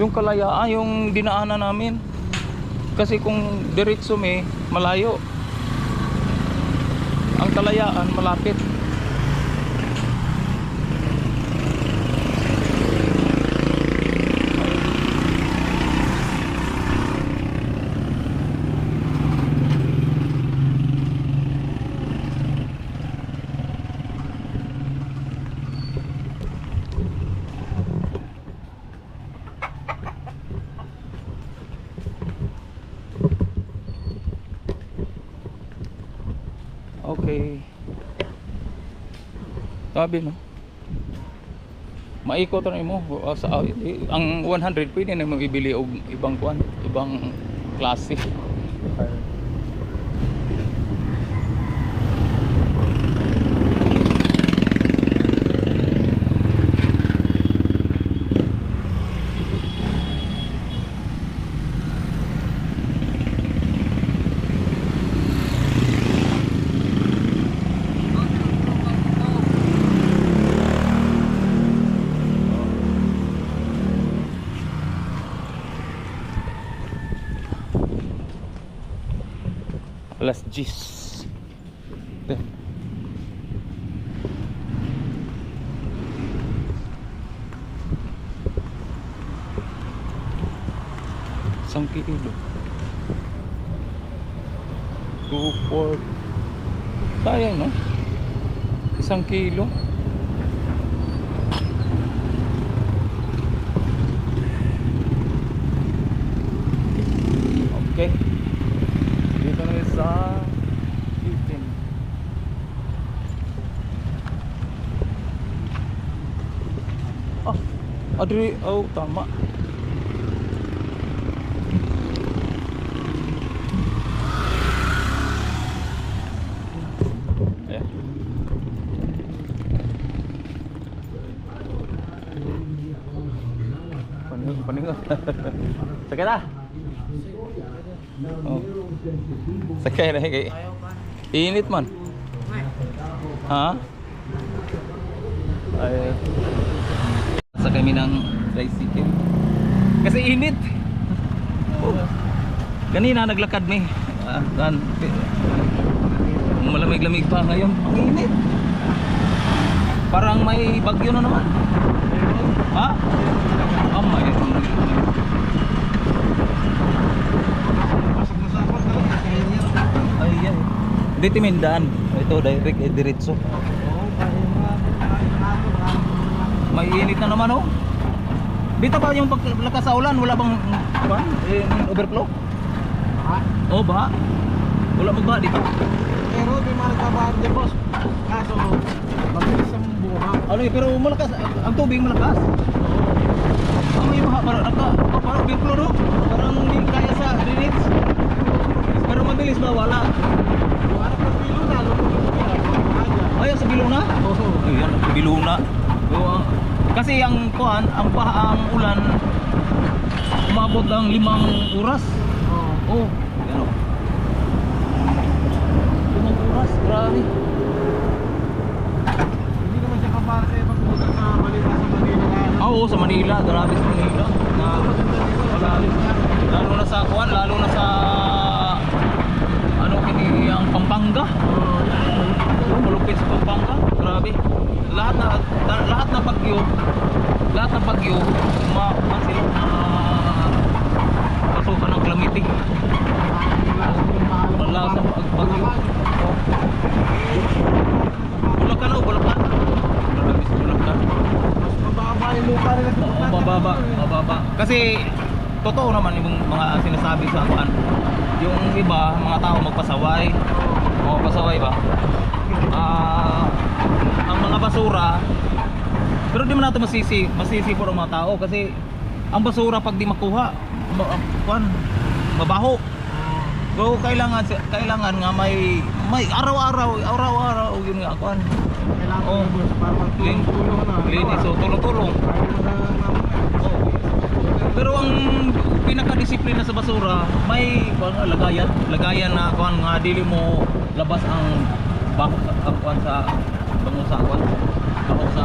Kalayaan, yung dinaanan namin. Kasi kung diretso malayo. Ang Kalayaan malapit. Okay. Sabi no. Maikot rin mo sa ang 100 pwede na mo ibili og ibang ibang klase. Alas 10. Isang kilo. 2-4. Sayang no? Isang kilo. Okay. Dito na sa Houston. Adri, tama. Ayan. Paningan. Sakit ah. Oh. Sakay na kay. Init man. Ha? Ay. Sa kami ng tricycle. Kasi init. Oh. Kanina naglakad mi. Malamig-lamig pa ngayon. Ang init. Parang may bagyo na naman. Ha? May. Ayan. Dito Mindaan. Ito direct diretso. May init na naman oh. Dito ba yung paglakas sa ulan wala bang overflow? Oh, baha. Wala magbaha dito. Pero di man nagbabahan din boss. Kaso mabilis ang buha. Pero malakas ang tubig malakas. May baha parang overflow no? Parang hindi kaya sa drainage. Pero mabilis ba wala? Wala pa pilo na Ay, sa Biluna? Oo. Ayan, sa Biluna. Kasi ang ulan umabot ng 5 oras. Oo. Ano? 5 oras, grabe. Hindi naman siya kapara sa ibang lugar sa Manila Oo, sa Manila, grabe sa Manila. Lalo na sa lalo na sa ang Pampanga. Malupit sa Pampanga, grabe. Lahat na bagyo pasukan ng calamity. Wala sa bagyo. Bulacan. Grabe sa Bulacan. mababa yung lupa nila sa Mababa. Kasi totoo naman yung mga sinasabi sa kuan. Yung iba, mga tao magpasaway ba? Ang mga basura, pero di man natin masisi po ng mga tao kasi ang basura pag di makuha, mabaho. So kailangan nga may araw-araw yun nga kuan. kailangan para magtulong na Linis, so tulong-tulong. Pero ang pinaka-disiplina sa basura, may lagayan na kuan nga dili mo labas ang bakod sa bango sa kuan, bakod sa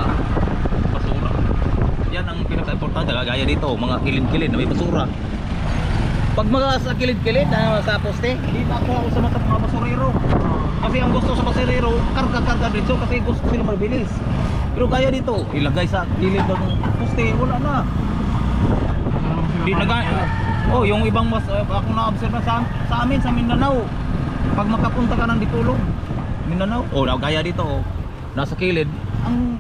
basura. Yan ang pinaka-importante, gaya dito, mga kilid-kilid na may basura. Pag mga sa kilid-kilid na sa poste, di ba ako sa mga basurero. Kasi ang gusto sa basurero, karga-karga dito kasi gusto sila mabilis. Pero kaya dito, ilagay sa gilid ng poste, wala na. Di oh, yung ibang ako na-observe sa amin sa Mindanao. Pag makapunta ka ng Dipolog, Mindanao, gaya dito, nasa kilid, ang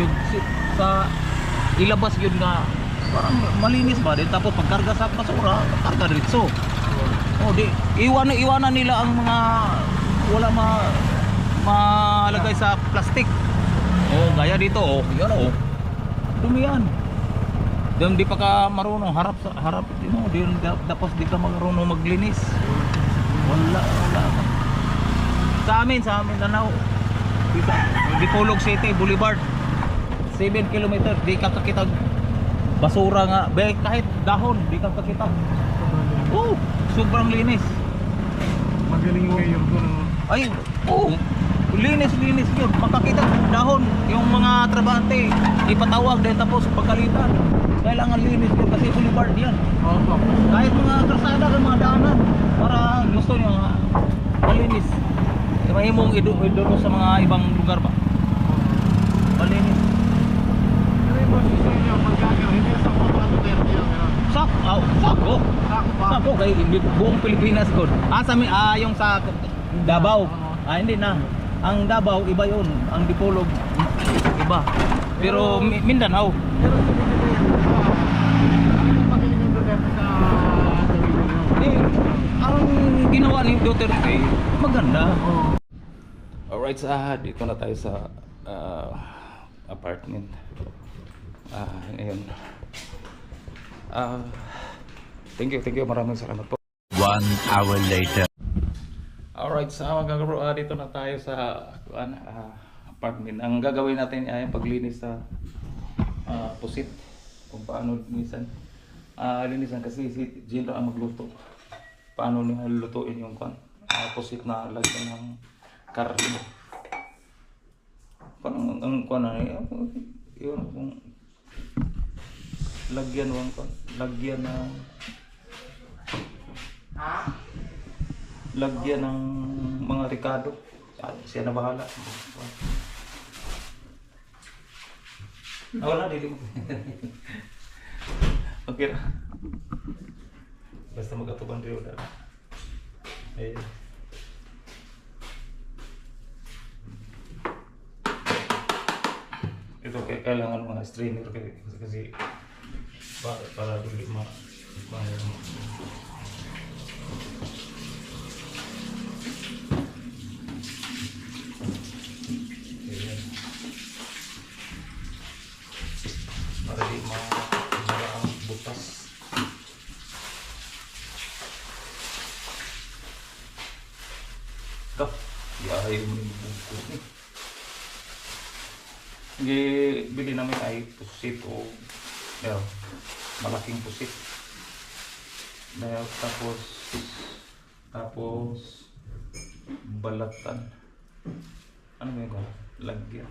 yun, sa ilabas yun nga parang malinis ba din, tapos pagkarga sa basura, karga dito. Di iwanan nila ang mga wala malagay sa plastic. Gaya dito, yan dumi yan. Di pa ka marunong harap tapos di ka marunong maglinis. Wala. Sa amin Danao, Dipolog City Boulevard, 7 km, di ka kakita basura nga, kahit dahon di ka kakita. Sobrang linis. Magaling yung mayor doon. Ay, linis yun. Makakita dahon, yung mga trabante ipatawag din tapos pagkalitan. Kailangan linis yun kasi boulevard yan. Kahit mga kalsada ng mga daanan, para gusto nyo malinis. Mahimong idono sa mga ibang lugar pa. Malinis. Ano yung boss gusto niyo pagkakar? Hindi sa Duterte yan. Sako kay buong Pilipinas ko. Yung sa Davao. Hindi na. Ang Davao iba yun, ang Dipolog iba. Pero Mindanao. Pero ano yung magaling yung Duterte sa Ang ginawa ni Duterte maganda. Alright, dito na tayo sa apartment. Ngayon. Thank you, maraming salamat po. 1 hour later. Alright, magagaro dito na tayo sa apartment. Ang gagawin natin ay paglinis sa pusit. Kung paano linisan. Linisan kasi si Jill ang magluto. Paano niya lutuin yung pusit na lagyan ng karne. Parang ang yun kung lagyan ng mga ricado. Siya na bahala. Wala, dili mo. Okay na. Basta mag-atuban rin na. Ayan. Ito kailangan mga strainer kasi para dili para di ang butas. Ayaw mo yung bungkus ni. Bili namin ay pusit o malaking pusit. Tapos balatan. Ano ba yun? Lagyan.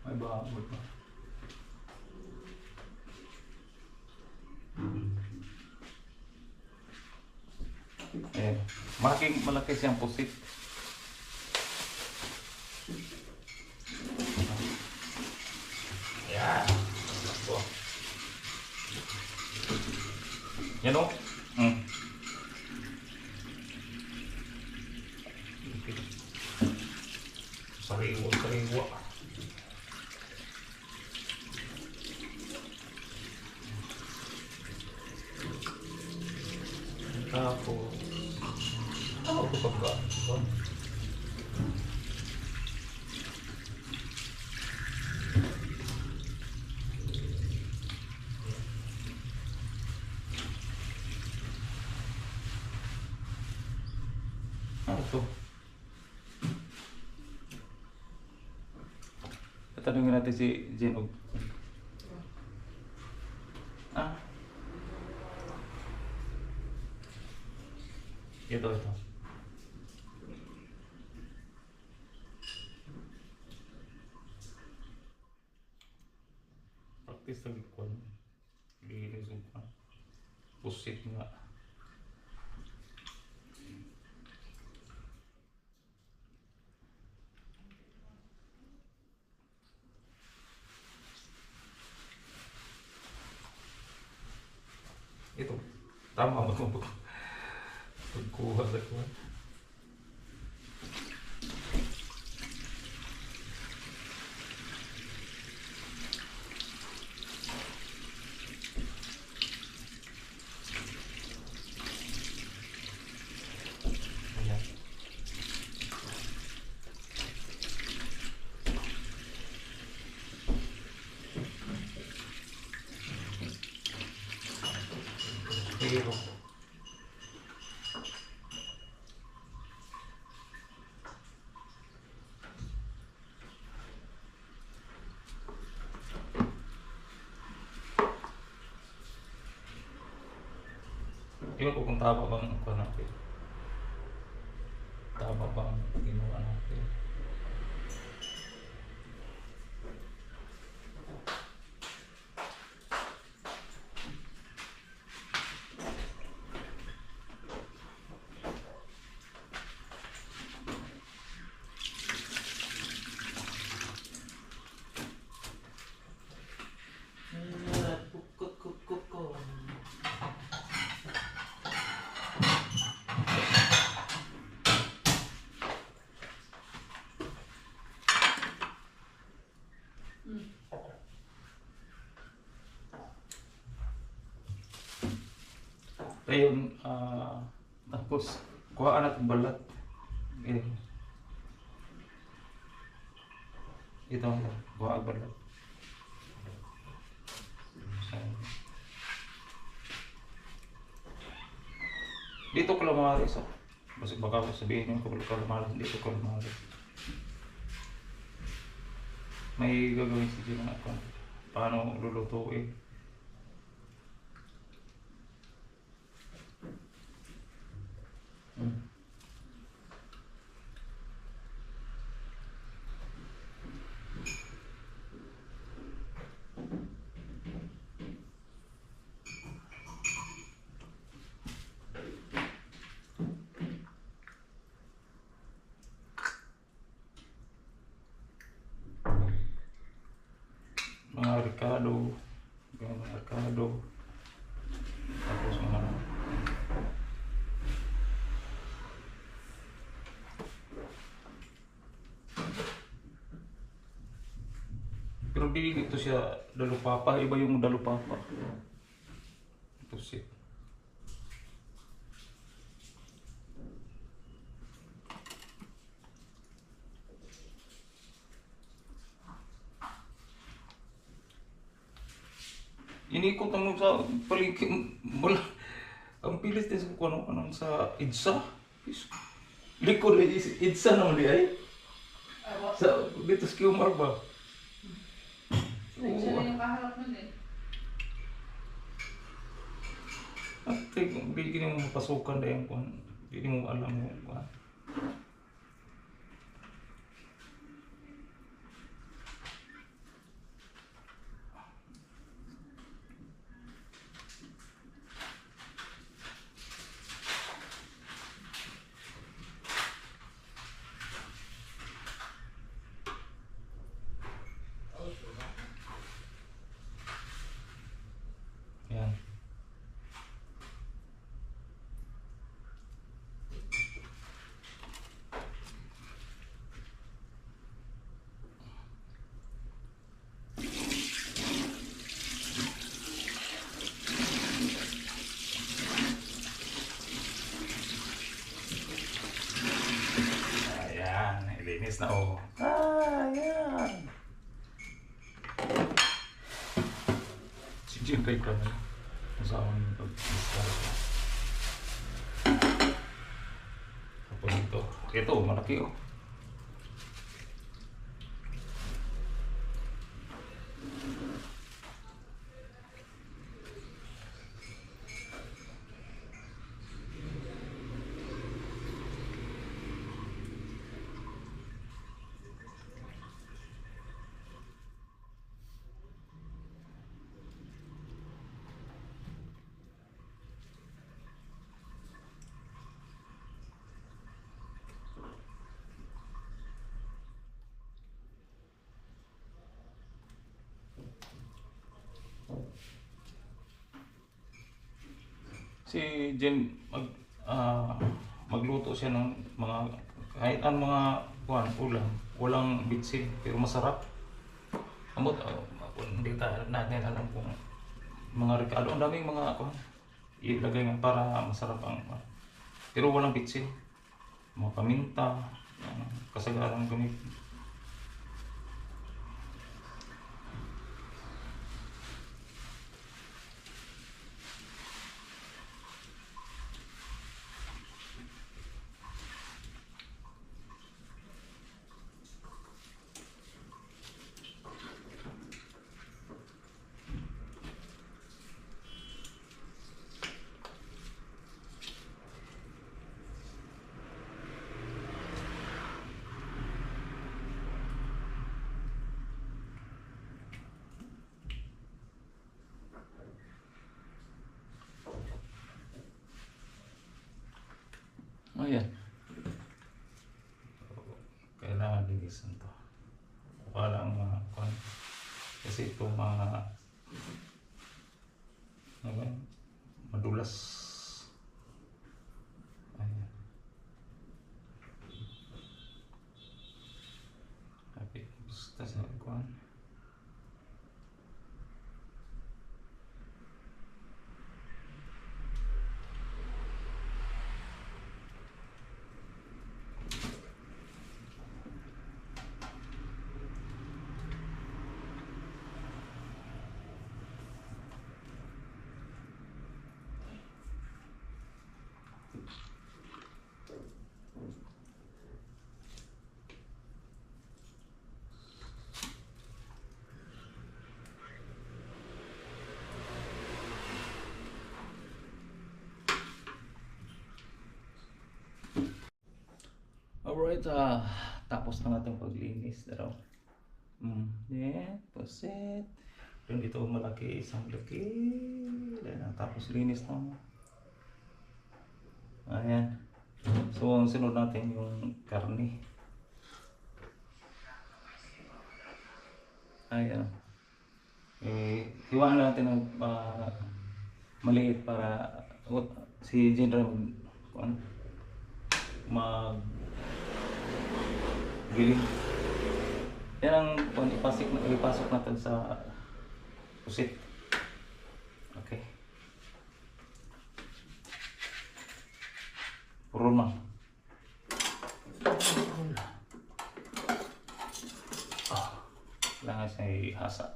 May bahamod pa. Ayan. Malaki siyang pusit. Ayan. Yan o. Sariwa. Tapos ito pagka ito tanungin natin si Jen. Ah? Ito. Practice lagi ko. Linis yung pusit nga. Ito, tama ba ito? Pagkuha sa kuha. Ayan. Pero iwan ko kung tama bang ako natin. Tama bang ginawa natin. Ayun, tapos kuhaan natin balat. Ito, kuhaan balat. Dito kalamaris. Kasi baka sabihin yung kalamaris, dito kalamaris. May gagawin si Jim na paano lulutuin. Mga Ricardo, tapos mga pero di ito siya dalupapa, iba yung dalupapa. Ito siya. Inikot naman sa palengke, wala. Ang pilis din sa kung ano sa EDSA. Likod na EDSA naman di ay. Sa dito sa Qmar ba? Siya na yung kaharap nun eh. At hindi mo mapasukan dahil kung hindi mo alam mo kung yan. Ayan, ilinis na oh. Ayan. Sige, kay ka na. Masama yung pag-install. Tapos ito. Ito, malaki oh. Si Jen magluto siya ng mga kahit ang mga ulam, walang bitsin pero masarap. Amot hindi natin alam kung mga rekado, ang daming mga ilagay nga para masarap ang pero walang bitsin. Mga paminta, kasagaran gamit. Ayan. Kailangan linisan to. Wala ang mga kasi ito mga madulas. Ayan. Tapi basta sa kuan. Alright, tapos na natin paglinis daw. Yeah, puset. Then dito malaki, isang laki. Then tapos linis na. Ayan. So, ang sunod natin yung karne. Ayan. Hiwaan natin ng maliit para si General giling. Yan ang ipasok natin sa pusit. Okay. Puro na. Kailangan siya ihasa.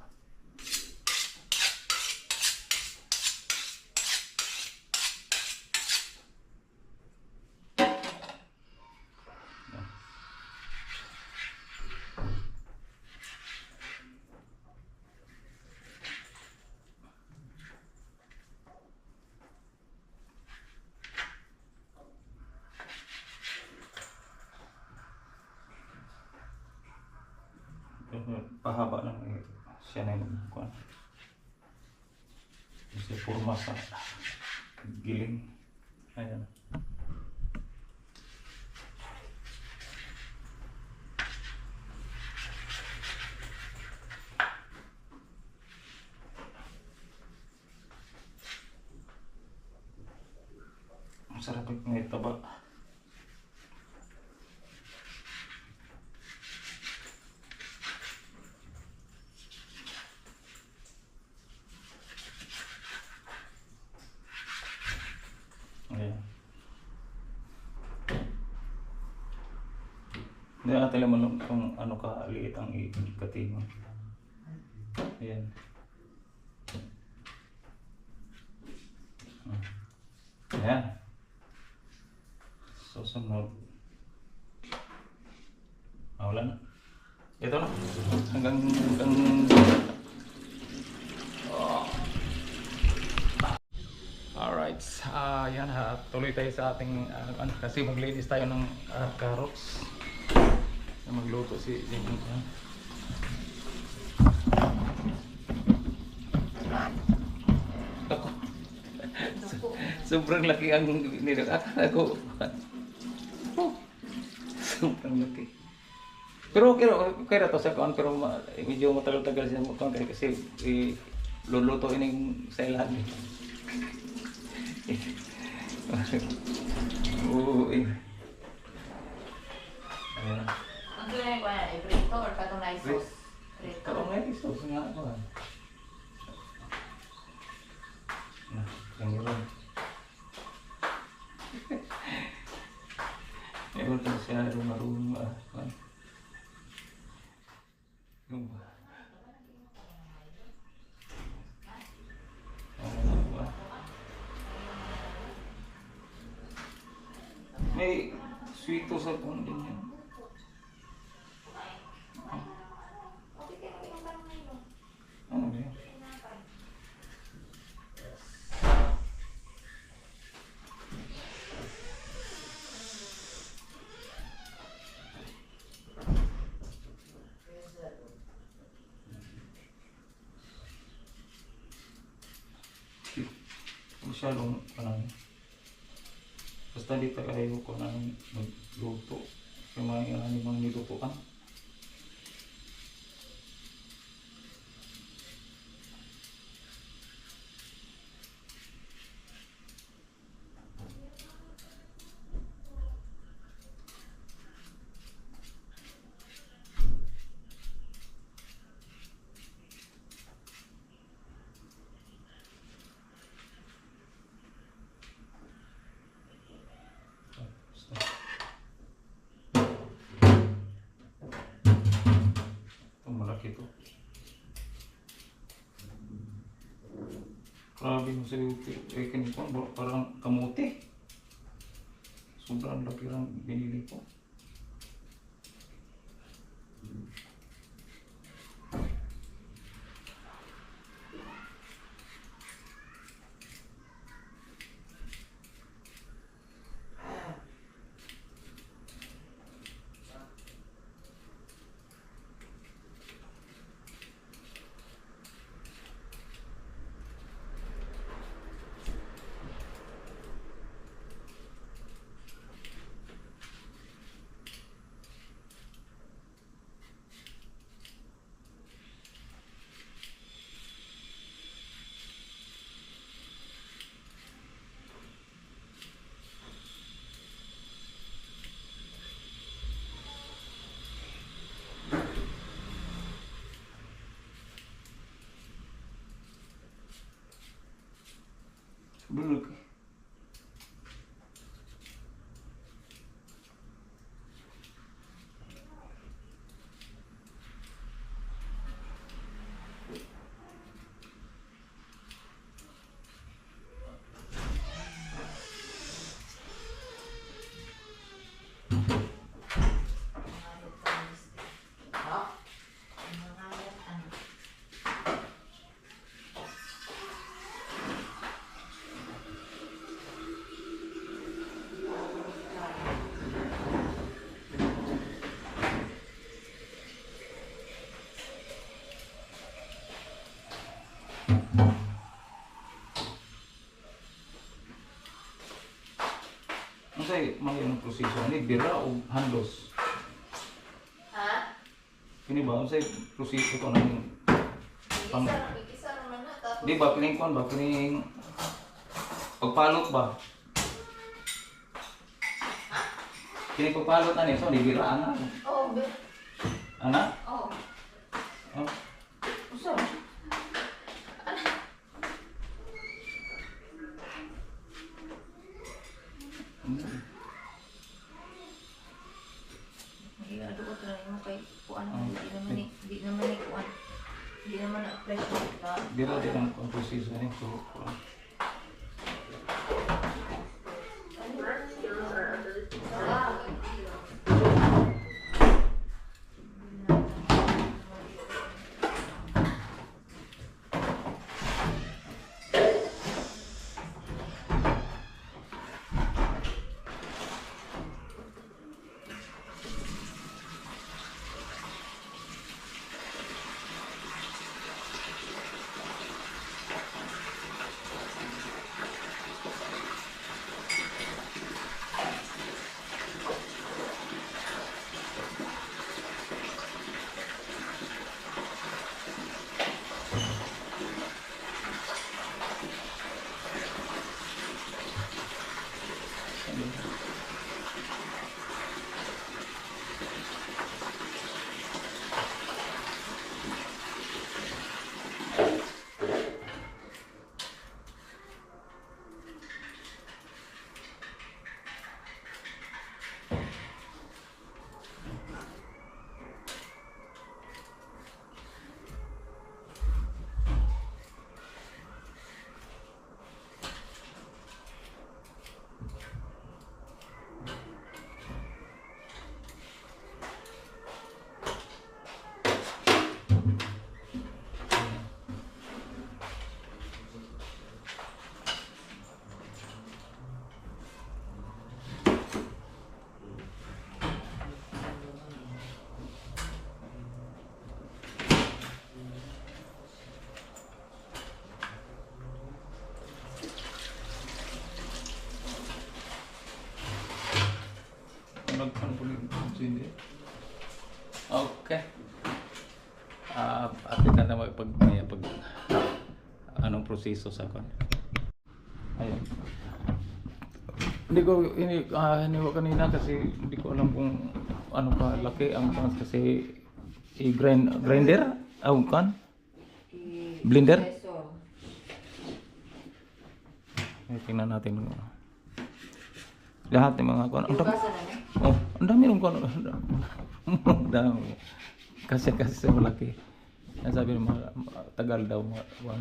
Pahaba lang siya na yung kuwan. Kasi purma sa giling. Ayan. Ang sarap yung itaba. Hindi natin naman kung ano kaliit ang ikatingon. Ayan. Ayan. Susunod. Wala na. Ito na. Hanggang Alright, yan tuloy tayo sa ating kasi maglinis tayo ng carrots. Magluto si Jimmy. Sobrang laki ang nilakakala ko. Sobrang laki. Pero okay na to sa kaon, pero medyo matagal-tagal siya mo kasi luluto ini sa ilalim. Oo eh. Ayan. Ang tuloy ko na, prito or patunay Prito. sauce? Prito. Kalau nga ito, nga ako ah. Yang yun. Meron kang siya marunong ah. Yung ba? May sweet sa pang din yan. Ano ba yun? Masyadong basta di tayo ko nang magluto kaya may mga niluto ka. Malaki to. Grabe mo sa kanito, parang kamote. Sobrang laki lang binili ko. Belum. Say, mga yung proseso ni bira o handlos. Ha? Kini ba say proseso ko nang pang Isa naman na, tapos... di ba kining kon ba kining pagpalot ba? Kining pagpalot ani so ni bira ana. Oh, Ana? oh. Oh. Usa. Ado ko talaga mo kay kuan di naman na fresh na. Bira din ang proseso ni so. Okay. Atin na pag anong proseso sa kon. Ayun. Hindi ko kanina kasi hindi ko alam kung ano pa laki ang kasi grinder kan blender. Tingnan natin lahat ng mga kon. Oh, ang dami ng kon. Dami. Kasi sa malaki. Ang sabi ng mga tagal daw mga buwan.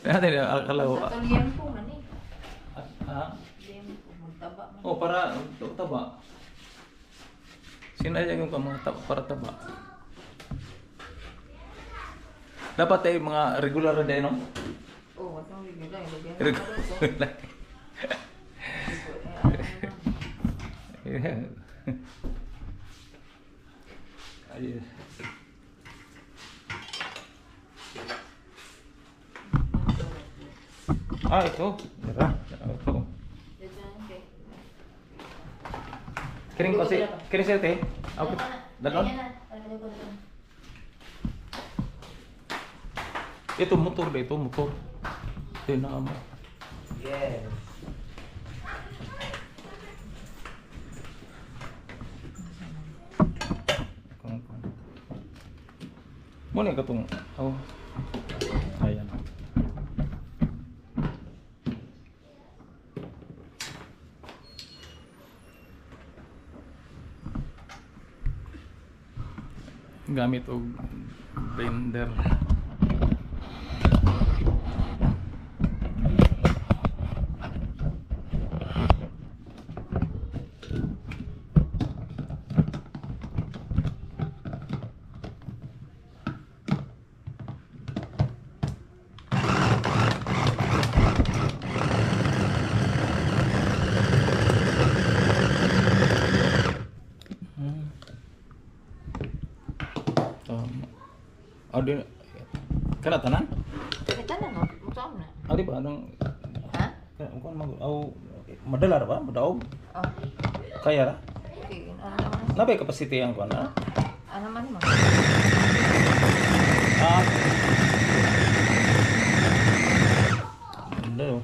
Natin akala ko. Liempo man eh. Ha? Liempo, magtaba man. Oh, para taba. Sinaya yung mga para taba. Dapat ay mga regular na din, no? Oo, wag nang regular. Regular. Ayun. Ito. Tara. Ito. Kiring kasi, kiring sir te. Ako. Dalon. Ito motor deh, itu motor. Ito na mo. Yes. Muna ka itong, oh, ayan. Gamit og blender. Di kana tanan? Tanan no, mutam na. Di ba anong Ha? kung madalar ba? Madaog? Oh. Kaya ra? Okay, ano naman? Nabay capacity ang kuan na? Ano man mo? Ah. Ano?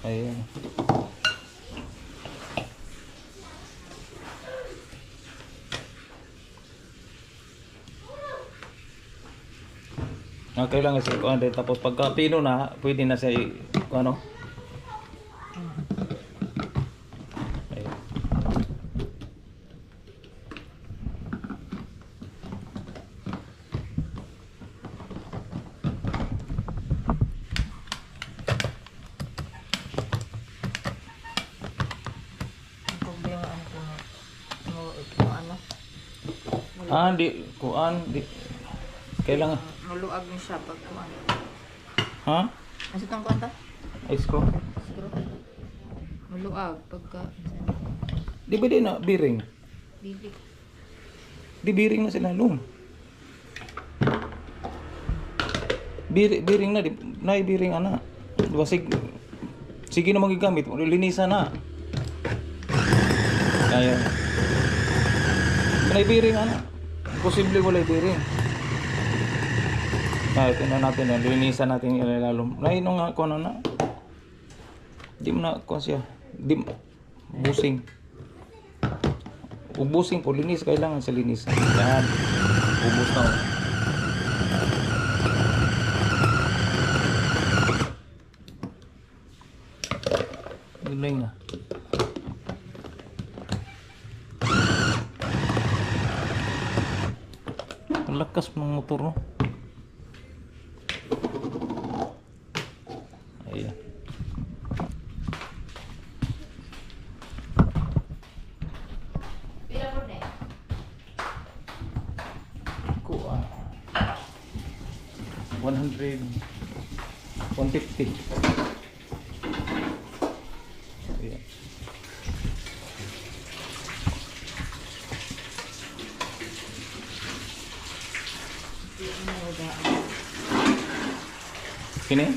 Ayun. Kailangan siya kuan din tapos pagka pino na pwede na siya ano. Ayun. Problema ano ko ano? Di kuan di kailangan Muluag ni siya pag kuan. ha? Asa tong kuan ta? Ice ko. Siguro. Muluag pagka Di ba din na bearing? dili. Di bearing na sila lum. Bearing na di na bearing ana. Diba sige na magigamit, linisan na. Kaya. May bearing ana. Posible wala bearing. tingnan natin na. Linisan natin yung ilalom. Nainom nga ko na. Di mo na ko siya. Busing. Ubusing po. Linis. Kailangan sa linis. Yan. Ubus na. Gulay nga. Ang lakas ng motor, no? Ayan. Ko 100 150. Ayan. Kini?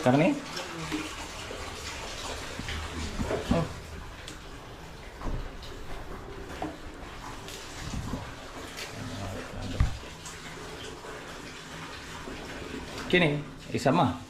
Karne? Oh. Kini, isa ma.